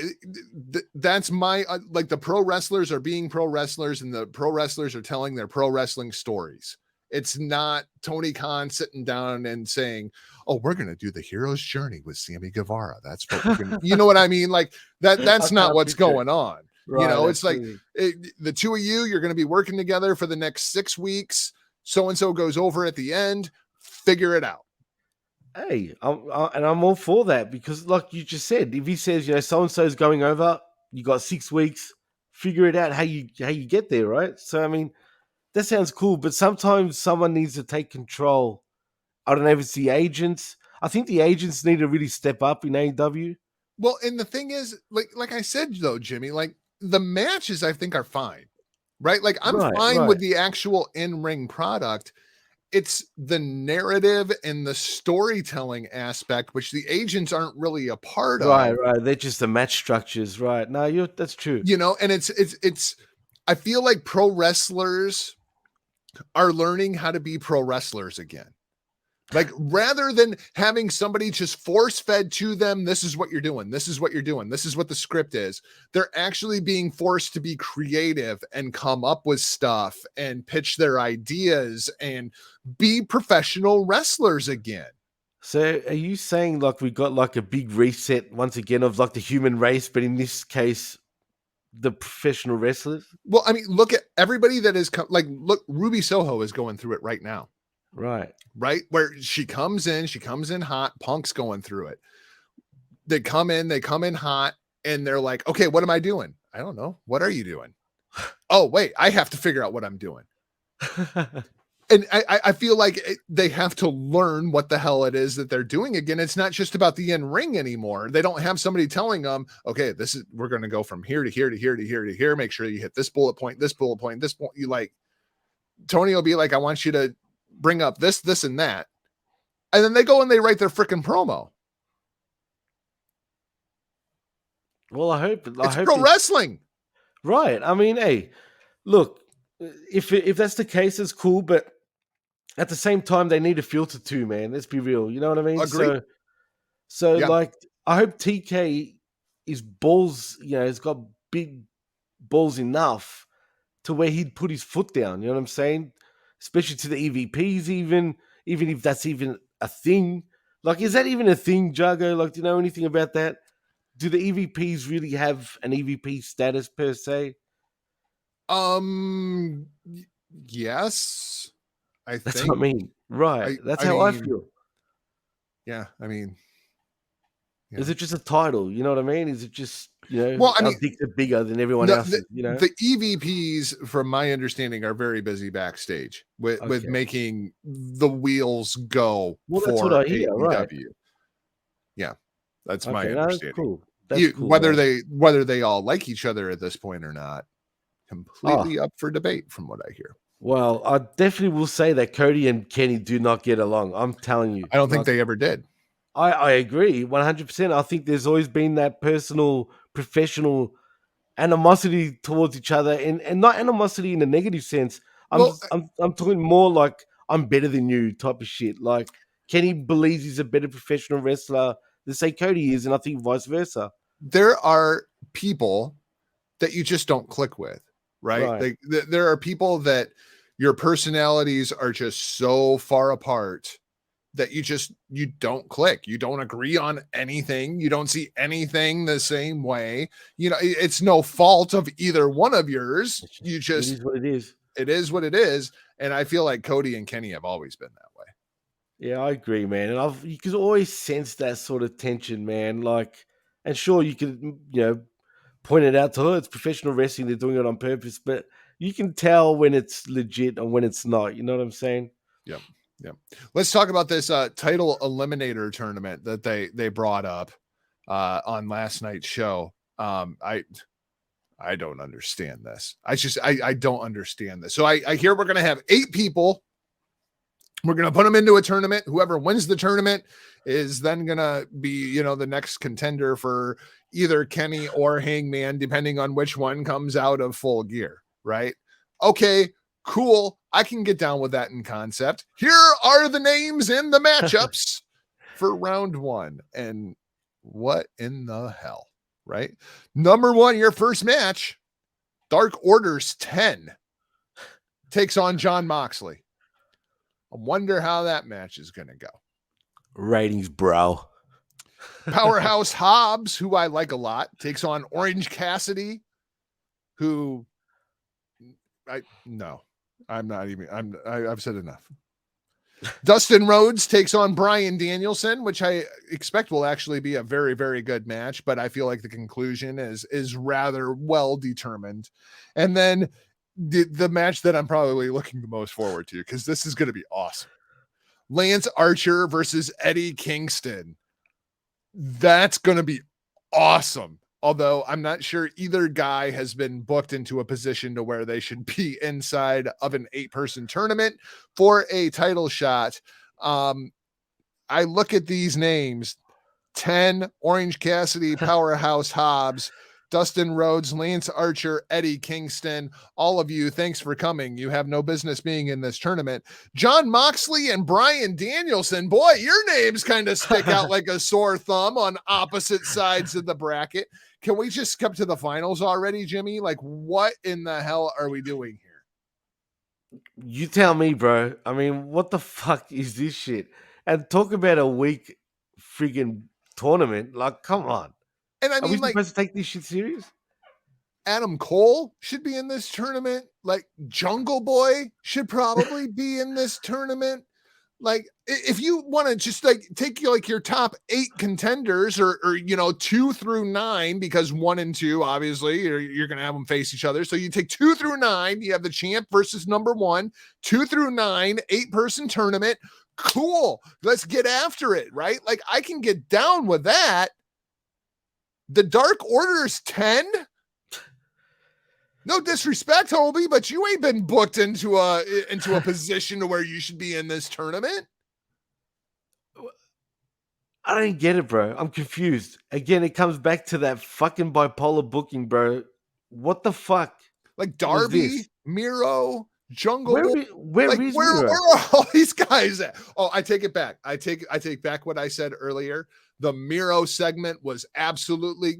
that's my like the pro wrestlers are being pro wrestlers and the pro wrestlers are telling their pro wrestling stories. It's not Tony Khan sitting down and saying, "Oh, we're going to do the hero's journey with Sammy Guevara." That's what we're going to, you know what I mean? Like that's I not can't what's picture it. going on. You Right, know, it's like absolutely. the two of you're going to be working together for the next 6 weeks. So and so goes over at the end. Figure it out. Hey, I'm all for that because, like you just said, if he says, so and so is going over, you got 6 weeks, figure it out how you get there, right? So I mean, that sounds cool, but sometimes someone needs to take control. I don't know if it's the agents. I think the agents need to really step up in AEW. Well, and the thing is, like I said though, Jimmy, like the matches I think are fine, right? Like I'm Right, fine right, with the actual in-ring product. It's the narrative and the storytelling aspect, which the agents aren't really a part right, of, right. They're just the match structures, right? No, that's true. and it's I feel like pro wrestlers are learning how to be pro wrestlers again. Like rather than having somebody just force fed to them, this is what you're doing. This is what you're doing. This is what the script is. They're actually being forced to be creative and come up with stuff and pitch their ideas and be professional wrestlers again. So, are you saying like we got like a big reset once again of like the human race, but in this case, the professional wrestlers? Well, I mean, look at everybody that is like, look, Ruby Soho is going through it right now, Right. right? Where she comes in hot, Punk's going through it. They come in hot, and they're like, okay, what am I doing? I don't know. What are you doing? Oh, wait, I have to figure out what I'm doing. And I feel like they have to learn what the hell it is that they're doing again. It's not just about the in-ring anymore. They don't have somebody telling them, okay, we're going to go from here to here to here to here to here. Make sure you hit this bullet point, this bullet point, this point. You like, Tony will be like, I want you to bring up this, this, and that. And then they go and they write their freaking promo. Well, I hope It's pro wrestling. Right. I mean, hey, look, if that's the case, it's cool, but at the same time, they need a filter too, man. Let's be real. You know what I mean? Agree. So Yeah. like, I hope TK is balls. He's got big balls enough to where he'd put his foot down. You know what I'm saying? Especially to the EVPs, even if that's even a thing. Like, is that even a thing, Jargo? Like, do you know anything about that? Do the EVPs really have an EVP status per se? Yes, I That's think. what I mean. Right. That's I how I mean, feel. yeah, I mean, yeah. Is it just a title? You know what I mean? Is it just, Well, I our mean, dicks are bigger than everyone no, else's, the EVPs, from my understanding, are very busy backstage with Okay. making the wheels go Well, that's what for I hear, right. AEW. Yeah, that's my Okay, no, that's understanding. cool. That's cool, Whether man. they all like each other at this point or not, Oh, completely up for debate from what I hear. well, I definitely will say that Cody and Kenny do not get along. I'm telling you. I don't think Like, they ever did. I agree 100%. I think there's always been that personal, professional animosity towards each other, and not animosity in a negative sense. Well, I'm talking more like I'm better than you type of shit. Like Kenny believes he's a better professional wrestler than say Cody is, and I think vice versa. there are people that you just don't click with, right? Right. There are people that your personalities are just so far apart that you don't click. You don't agree on anything. You don't see anything the same way. It's no fault of either one of yours. You It just, is what it is. it is what it is. And I feel like Cody and Kenny have always been that way. Yeah, I agree, man. And you can always sense that sort of tension, man. Like, and sure, you could, point it out to her. It's professional wrestling. They're doing it on purpose, but you can tell when it's legit and when it's not. You know what I'm saying? Yep. Yep. Let's talk about this title eliminator tournament that they brought up on last night's show. I don't understand this. I don't understand this. So I hear we're going to have 8 people. We're going to put them into a tournament. Whoever wins the tournament is then going to be, the next contender for either Kenny or Hangman, depending on which one comes out of Full Gear, right? Okay, cool. I can get down with that in concept. Here are the names and the matchups for round 1. And What in the hell, right? Number one, your first match, Dark Order's 10 takes on John Moxley. I wonder how that match is going to go. Ratings, bro. Powerhouse Hobbs, who I like a lot, takes on Orange Cassidy, who I've said enough. Dustin Rhodes takes on Bryan Danielson, which I expect will actually be a very, very good match, but I feel like the conclusion is rather well determined. And then the match that I'm probably looking the most forward to, because this is going to be awesome. Lance Archer versus Eddie Kingston. That's going to be awesome. Although I'm not sure either guy has been booked into a position to where they should be inside of an 8-person tournament for a title shot. I look at these names: 10, Orange Cassidy, Powerhouse Hobbs, Dustin Rhodes, Lance Archer, Eddie Kingston. All of you, thanks for coming. You have no business being in this tournament. John Moxley and Bryan Danielson. Boy, your names kind of stick out like a sore thumb on opposite sides of the bracket. Can we just skip to the finals already, Jimmy? Like, what in the hell are we doing here? You tell me, bro. I mean, what the fuck is this shit? And talk about a weak friggin' tournament. Like, come on. And I Are we mean, like, supposed to take this shit serious? Adam Cole should be in this tournament. Like, Jungle Boy should probably be in this tournament. Like, if you want to just like take your top 8 contenders or 2 through 9, because 1 and 2, obviously you're going to have them face each other. So you take 2 through 9, you have the champ versus number 1, 2 through 9, 8-person tournament. Cool. Let's get after it. Right. Like, I can get down with that. The Dark Order's 10. No disrespect, Hobie, but you ain't been booked into a position to where you should be in this tournament. I don't get it, bro. I'm confused. Again, it comes back to that fucking bipolar booking, bro. What the fuck? Like Darby, Miro, Jungle Boy. Where like, is where Miro? are all these guys at? Oh, I take it back. I take back what I said earlier. The Miro segment was absolutely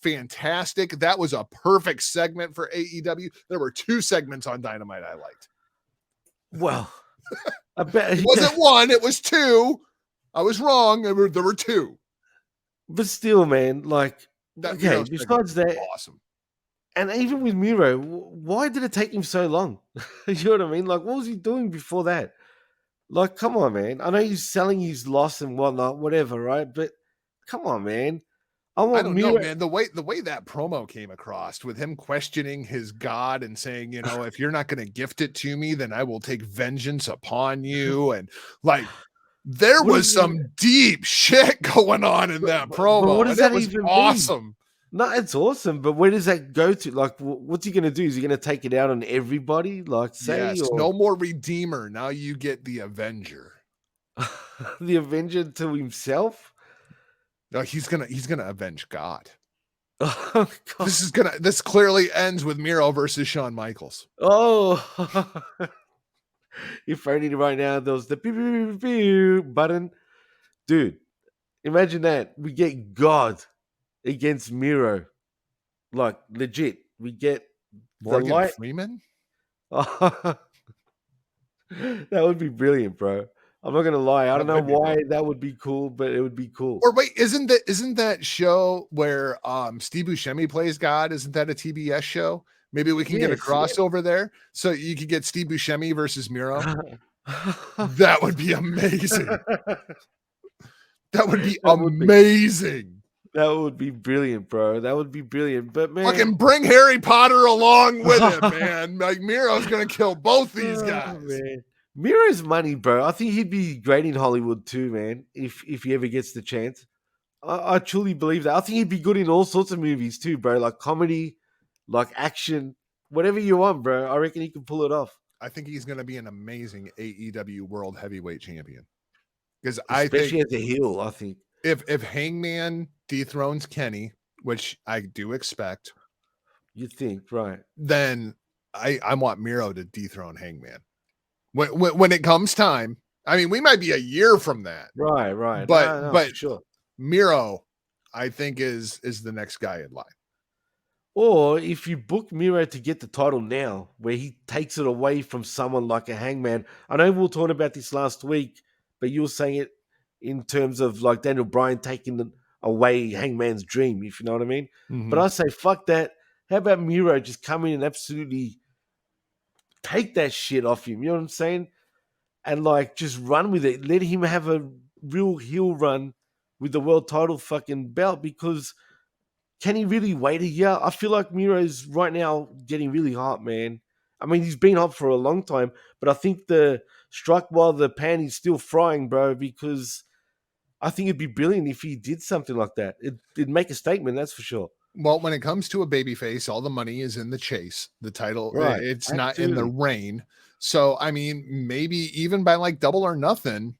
fantastic. That was a perfect segment for AEW. There were 2 segments on Dynamite I liked. Well, I bet it wasn't 1, it was 2. I was wrong. There were 2. But still, man, like, that okay, besides that, awesome. And even with Miro, why did it take him so long? You know what I mean? Like, what was he doing before that? Like, come on, man. I know he's selling his loss and whatnot, whatever, right? But come on, man. I don't know, man. The way that promo came across with him questioning his God and saying, if you're not going to gift it to me, then I will take vengeance upon you. And like, there was some deep shit going on in that promo. But what does that even awesome mean? No, it's awesome, but where does that go to? Like, what's he going to do? Is he going to take it out on everybody? Like, say, yes, no more Redeemer. Now you get the Avenger. The Avenger to himself? No, he's gonna avenge God. Oh, God. This clearly ends with Miro versus Shawn Michaels. Oh, if only right now there was the button, dude. Imagine that we get God against Miro, like legit. We get Morgan Freeman. That would be brilliant, bro. I'm not gonna lie. I don't know why that would be cool, but it would be cool. Or wait, isn't that show where Steve Buscemi plays God? Isn't that a TBS show? Maybe we can get a crossover there, so you could get Steve Buscemi versus Miro. That would be amazing. That would be amazing. That would be brilliant, bro. That would be brilliant. But man, fucking bring Harry Potter along with him, man. Like, Miro's gonna kill both these guys. Man. Miro's money, bro. I think he'd be great in Hollywood too, man. If he ever gets the chance, I truly believe that. I think he'd be good in all sorts of movies too, bro. Like comedy, like action, whatever you want, bro. I reckon he can pull it off. I think he's gonna be an amazing AEW World Heavyweight Champion. Because especially as a heel, I think if Hangman dethrones Kenny, which I do expect, you think, right? Then I want Miro to dethrone Hangman. When it comes time, I mean, we might be a year from that, right? But sure. Miro I think is the next guy in line. Or if you book Miro to get the title now, where he takes it away from someone like a Hangman. I know we were talking about this last week, but you were saying it in terms of like Daniel Bryan taking away Hangman's dream, if you know what I mean. But I say, fuck that. How about Miro just come in and absolutely take that shit off him? You know what I'm saying? And like just run with it. Let him have a real heel run with the world title fucking belt, because can he really wait a year? I feel like Miro's right now getting really hot, man. I mean, he's been hot for a long time, but I think the struck while the pan is still frying, bro, because I think it'd be brilliant if he did something like that. It'd make a statement, that's for sure. Well, when it comes to a babyface, all the money is in the chase. The title, Right. it's not in the reign. So, I mean, maybe even by like Double or Nothing,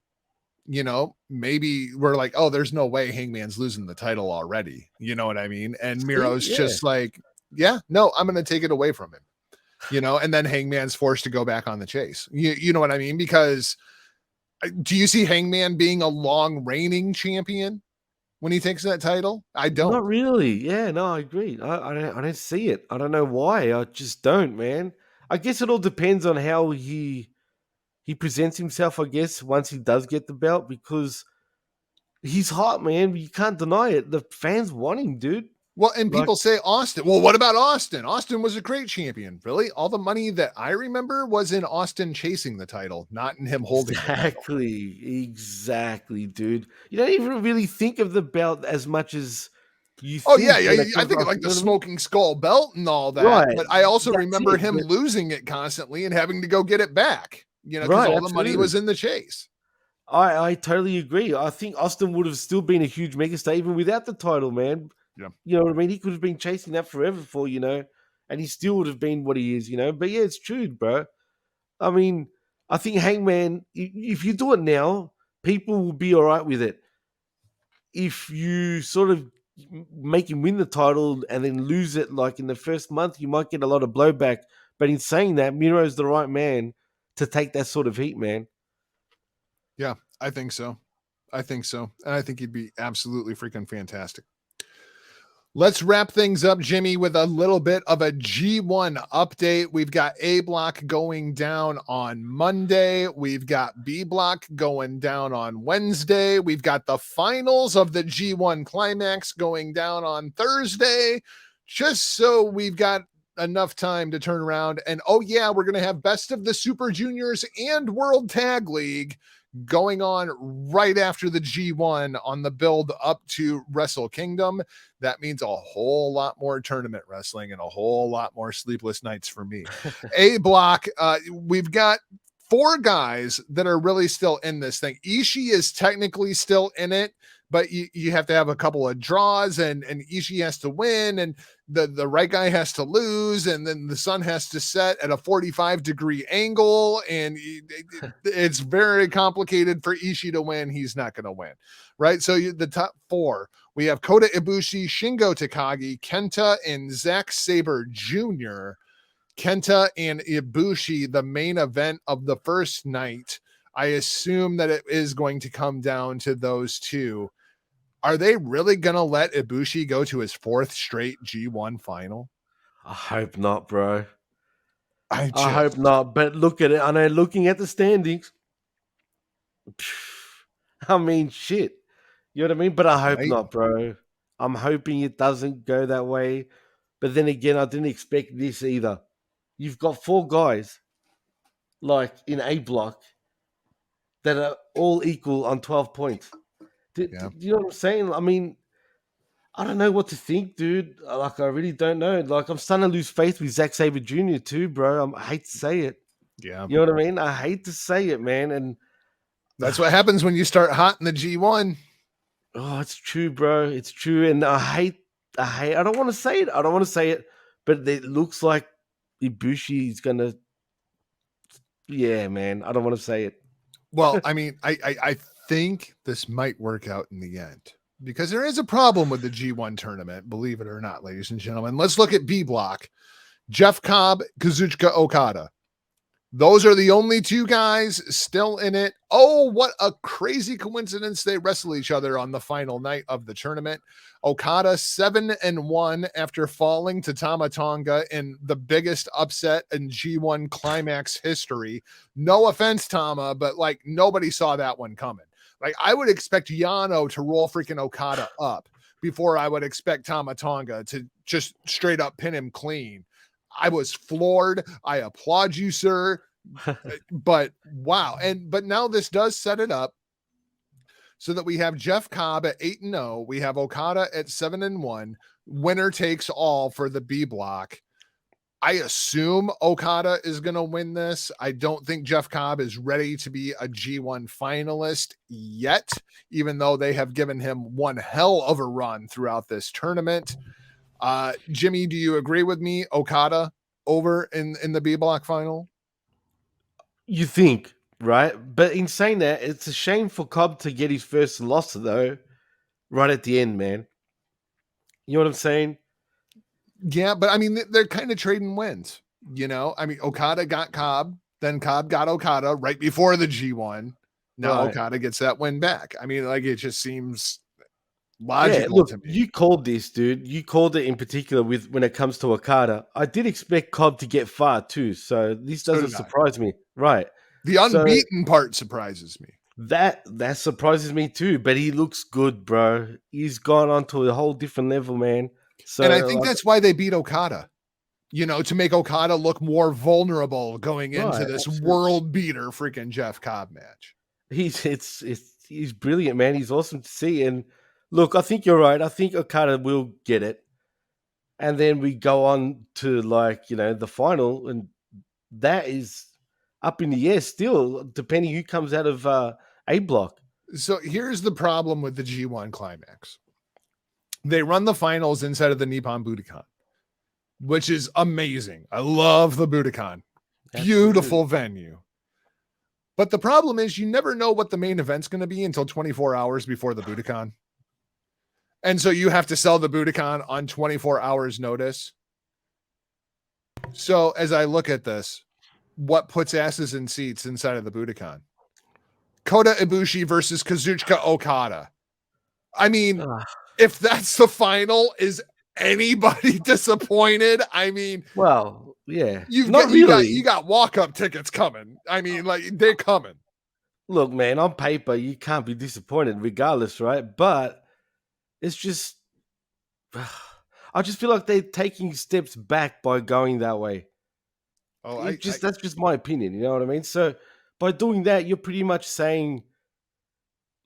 you know, maybe we're like, oh, there's no way Hangman's losing the title already. You know what I mean? And Miro's just like, yeah, no, I'm going to take it away from him, you know, and then Hangman's forced to go back on the chase. You know what I mean? Because do you see Hangman being a long reigning champion when he takes that title? I don't. Not really. Yeah, no, I agree. I don't see it. I don't know why. I just don't, man. I guess it all depends on how he presents himself, I guess, once he does get the belt, because he's hot, man. You can't deny it. The fans want him, dude. Well, and people say Austin. Well, what about Austin? Austin was a great champion. Really? All the money that I remember was in Austin chasing the title, not in him holding the title. Exactly, dude. You don't even really think of the belt as much as you Oh, think. yeah. I think of like the smoking skull belt and all that. Right. But I also remember him losing it constantly and having to go get it back, you know, because all the money was in the chase. I totally agree. I think Austin would have still been a huge megastar even without the title, man. Yeah. You know what I mean? He could have been chasing that forever for, you know, and he still would have been what he is, you know. But yeah, it's true, bro. I mean, I think Hangman, if you do it now, people will be all right with it. If you sort of make him win the title and then lose it like in the first month, you might get a lot of blowback. But in saying that, Miro's the right man to take that sort of heat, man. Yeah, I think so. And I think he'd be absolutely freaking fantastic. Let's wrap things up, Jimmy, with a little bit of a G1 update. We've got A block going down on Monday. We've got B block going down on Wednesday. We've got the finals of the G1 Climax going down on Thursday, just so we've got enough time to turn around. And oh yeah, we're going to have Best of the Super Juniors and World Tag League going on right after the G1 on the build up to Wrestle Kingdom. That means a whole lot more tournament wrestling and a whole lot more sleepless nights for me. A block, we've got 4 guys that are really still in this thing. Ishii is technically still in it, but you have to have a couple of draws, and Ishii has to win, and the right guy has to lose, and then the sun has to set at a 45-degree angle, and it's very complicated for Ishii to win. He's not going to win, right? So the top 4, we have Kota Ibushi, Shingo Takagi, Kenta, and Zack Sabre Jr. Kenta and Ibushi, the main event of the first night. I assume that it is going to come down to those two. Are they really going to let Ibushi go to his 4th straight G1 final? I hope not, bro. I hope not. But look at it. I know, looking at the standings, I mean, shit. You know what I mean? But I hope not, bro. I'm hoping it doesn't go that way. But then again, I didn't expect this either. You've got 4 guys, like in A block, that are all equal on 12 points. Do you know what I'm saying? I mean, I don't know what to think, dude. Like, I really don't know. Like, I'm starting to lose faith with Zack Sabre Jr. too, bro. I hate to say it. Yeah. You know what I mean? I hate to say it, man. And that's what happens when you start hot in the G1. Oh, it's true, bro. It's true. And I don't want to say it. But it looks like Ibushi is going to, yeah, man. I don't want to say it. Well, I mean, I think this might work out in the end, because there is a problem with the G1 tournament, believe it or not, ladies and gentlemen. Let's look at B block. Jeff Cobb, Kazuchika Okada. Those are the only two guys still in it. Oh, what a crazy coincidence. They wrestle each other on the final night of the tournament. Okada 7-1 after falling to Tama Tonga in the biggest upset in G1 Climax history. No offense, Tama, but like nobody saw that one coming. Like I would expect Yano to roll freaking Okada up before I would expect Tama Tonga to just straight up pin him clean. I was floored. I applaud you, sir. But wow. But now this does set it up so that we have Jeff Cobb at 8-0. We have Okada at 7-1. Winner takes all for the B block. I assume Okada is going to win this. I don't think Jeff Cobb is ready to be a G1 finalist yet, even though they have given him one hell of a run throughout this tournament. Jimmy, do you agree with me? Okada over in the B block final? You think, right? But in saying that, it's a shame for Cobb to get his first loss, though, right at the end, man. You know what I'm saying? Yeah, but I mean, they're kind of trading wins, you know? I mean, Okada got Cobb, then Cobb got Okada right before the G1. Now Right. Okada gets that win back. I mean, like, it just seems Yeah, logical look, to me. you called this, dude. You called it in particular with when it comes to Okada. I did expect Cobb to get far too, so this So doesn't did I. surprise me. Right. The So unbeaten part surprises me. that surprises me too, but he looks good, bro. He's gone on to a whole different level, man. So And I think like, that's why they beat Okada, you know, to make Okada look more vulnerable going into right, this absolutely. world beater freaking Jeff Cobb match. He's brilliant, man. He's awesome to see. And look, I think you're right. I think Okada will get it. And then we go on to the final, and that is up in the air still, depending who comes out of A block. So here's the problem with the G1 Climax. They run the finals inside of the Nippon Budokan, which is amazing. I love the Budokan. Beautiful venue. But the problem is you never know what the main event's going to be until 24 hours before the Budokan. And so you have to sell the Budokan on 24 hours notice. So as I look at this, what puts asses in seats inside of the Budokan? Kota Ibushi versus Kazuchika Okada. I mean, if that's the final, is anybody disappointed? I mean, Well, yeah, you got walk-up tickets coming. I mean, like they're coming. Look, man, on paper you can't be disappointed regardless, right? But it's just I just feel like they're taking steps back by going that way. Oh, That's just my opinion, you know what I mean? So by doing that, you're pretty much saying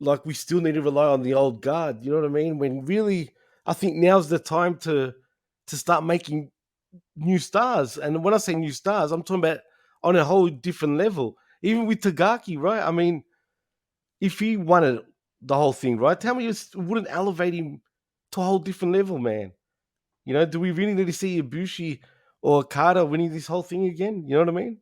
like we still need to rely on the old guard, you know what I mean? When really I think now's the time to start making new stars. And when I say new stars, I'm talking about on a whole different level. Even with Tagaki, right? I mean, if he won the whole thing, right? Tell me it wouldn't elevate him to a whole different level, man. You know, do we really need to see Ibushi or Okada winning this whole thing again? You know what I mean?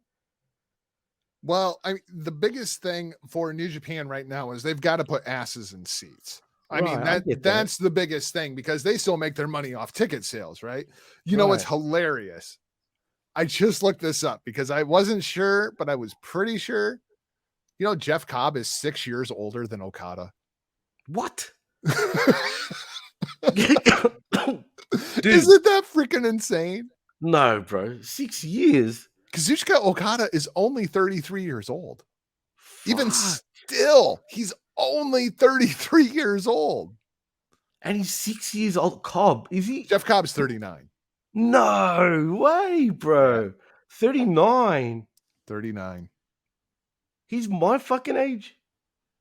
Well, the biggest thing for New Japan right now is they've got to put asses in seats. I mean, Right, I get that. that's the biggest thing because they still make their money off ticket sales, right? You know what's Right. hilarious? I just looked this up because I wasn't sure, but I was pretty sure. You know, Jeff Cobb is 6 years older than Okada. What? Dude. Isn't that freaking insane? No, bro. 6 years? Kazuchika Okada is only 33 years old. Even Fuck. still, he's only 33 years old. And he's 6 years old. Cobb, is he? Jeff Cobb's 39. No way, bro. Yeah. 39. 39. He's my fucking age.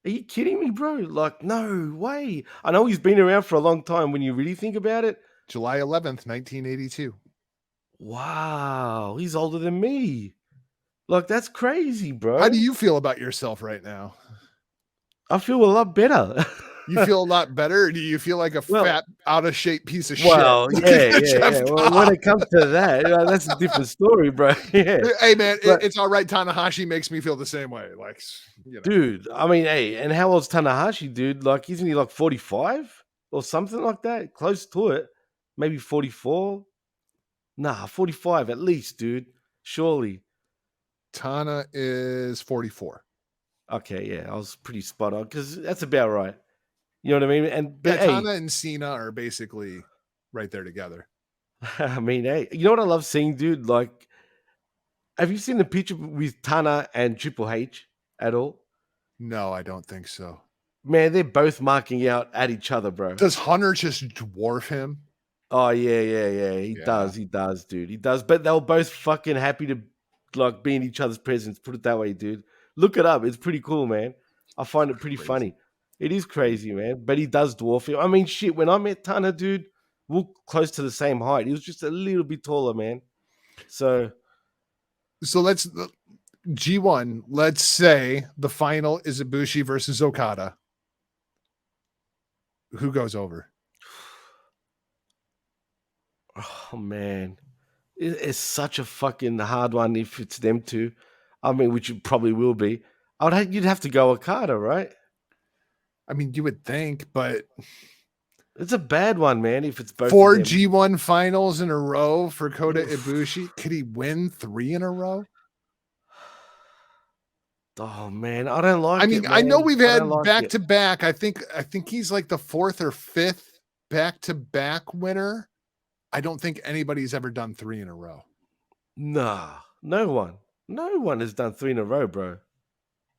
Are you kidding me, bro? Like, no way. I know he's been around for a long time when you really think about it. July 11th, 1982. Wow. He's older than me. Like, that's crazy, bro. How do you feel about yourself right now? I feel a lot better. You feel a lot better? Or do you feel like a fat, out of shape piece of well, shit? yeah. Well, when it comes to that, that's a different story, bro. Yeah. Hey, man, But- it's all right. Tanahashi makes me feel the same way. Like, you know. Dude, I mean, hey, and how old's Tanahashi, dude? Like, isn't he like 45 or something like that? Close to it. Maybe 44. Nah, 45 at least, dude. Surely. Tana is 44. Okay, yeah, I was pretty spot on because that's about right. You know what I mean? And but Yeah, hey, Tana and Cena are basically right there together. I mean, hey, you know what I love seeing, dude? Like, have you seen the picture with Tana and Triple H at all? No, I don't think so. Man, they're both marking out at each other, bro. Does Hunter just dwarf him? Oh yeah. He Yeah. does, dude. He does. But they were both fucking happy to like be in each other's presence. Put it that way, dude. Look it up. It's pretty cool, man. I find it pretty Crazy. funny. It is crazy, man. But he does dwarf him. I mean, shit. When I met Tana, dude, we're close to the same height. He was just a little bit taller, man. So let's G1. Let's say the final is Ibushi versus Okada. Who goes over? oh man, it's such a fucking hard one if it's them two. I mean, which it probably will be. You'd have to go Okada, right? I mean, you would think, but It's a bad one, man. If it's both 4 of them. G1 finals in a row for Kota Ibushi. Could he win 3 in a row? Oh man, I don't like. I mean, it, I know man. we've I had don't like back it. to back. I think he's like the 4th or 5th back to back winner. I don't think anybody's ever done 3 in a row. Nah, no one has done 3 in a row, bro.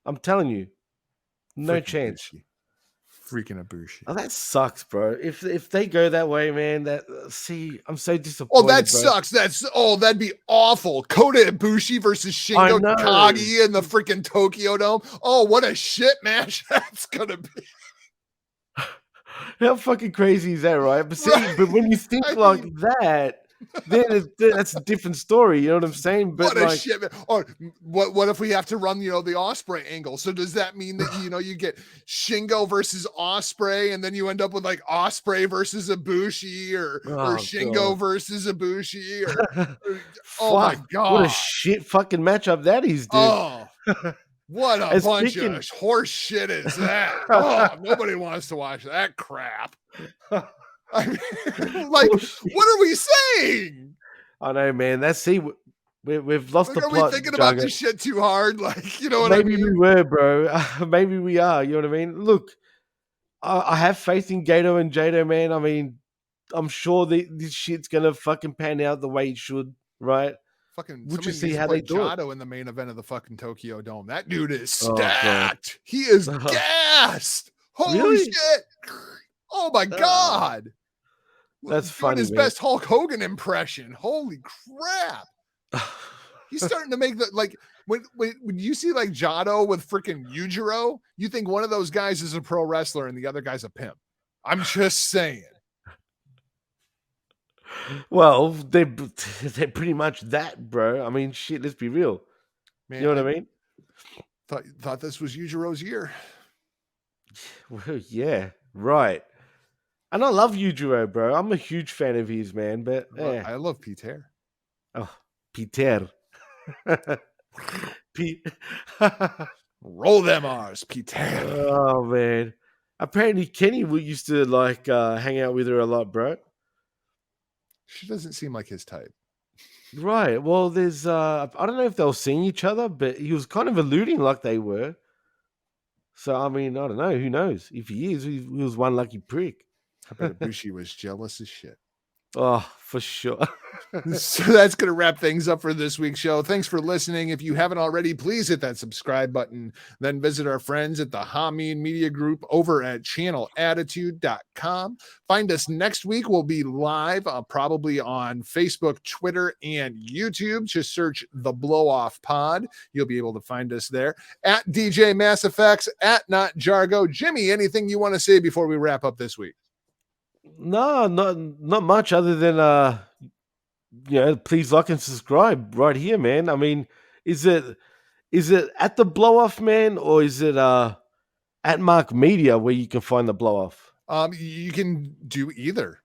I'm telling you, no Freaking chance. Ibushi. Freaking Ibushi. Oh, that sucks, bro. If they go that way, man, I'm so disappointed. Oh, that bro. sucks. That'd be awful. Kota Ibushi versus Shingo know. Takagi in the freaking Tokyo Dome. Oh, what a shit match that's gonna be. How fucking crazy is that, right? But see, Right. but when you think like that, then that's a different story. You know what I'm saying? But What a like, shit, man. Or what if we have to run, the Osprey angle? So does that mean that you get Shingo versus Osprey, and then you end up with like Osprey versus Ibushi, or Shingo God. versus Ibushi, or oh my god, what a shit fucking matchup that is, dude. oh, what a And bunch speaking- of horse shit is that? Oh, nobody wants to watch that crap. I mean, like, what are we saying? I know, man. We've lost Like, the are plot. we thinking about Jargo. this shit too hard? Like, you know what Maybe I mean? we were, bro. Maybe we are. You know what I mean? Look, I have faith in Gato and Jado, man. I mean, I'm sure this shit's gonna fucking pan out the way it should, right? Fucking We'll just somebody see needs to how put they do it. Jado in the main event of the fucking Tokyo Dome. That dude is Oh, God. stacked. He is gassed. Holy Really? shit. Oh my god. That's Doing funny, his man. best Hulk Hogan impression. Holy crap. He's starting to make when you see like Jado with freaking Yujiro, you think one of those guys is a pro wrestler and the other guy's a pimp. I'm just saying. Well, they're pretty much that, bro. I mean, shit. Let's be real. Man, You know what I mean? Thought this was Yujiro's year. Well, yeah, right. And I love Yujiro, bro. I'm a huge fan of his, man. But I love Peter. oh, Peter. Pete. Roll them R's, Peter. Oh man. Apparently Kenny used to like hang out with her a lot, bro. She doesn't seem like his type. Right. Well, there's I don't know if they were seeing each other, but he was kind of alluding like they were. So I mean, I don't know. Who knows? If he is, he was one lucky prick. I bet Ibushi was jealous as shit. Oh, for sure. So that's going to wrap things up for this week's show. Thanks for listening. If you haven't already, please hit that subscribe button. Then visit our friends at the Hamin Media Group over at channelattitude.com. Find us next week. We'll be live probably on Facebook, Twitter, and YouTube. Just search The Blow Off Pod. You'll be able to find us there. At DJ Mass Effects, at Not Jargo. Jimmy, anything you want to say before we wrap up this week? No, not much other than please like and subscribe right here, man. I mean, is it at the Blow Off, man, or is it at Mark Media where you can find the Blow Off? You can do either.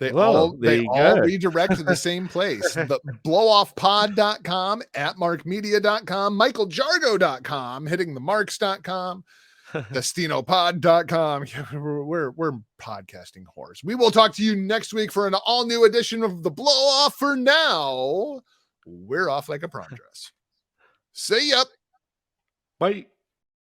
They Well, all there you go. redirect to the same place. The blowoffpod.com, at markmedia.com, michaeljargo.com, hittingthemarks.com, destinopod.com. We're podcasting whores. We will talk to you next week for an all new edition of The Blow Off. For now, we're off like a prom dress. See ya. Bye.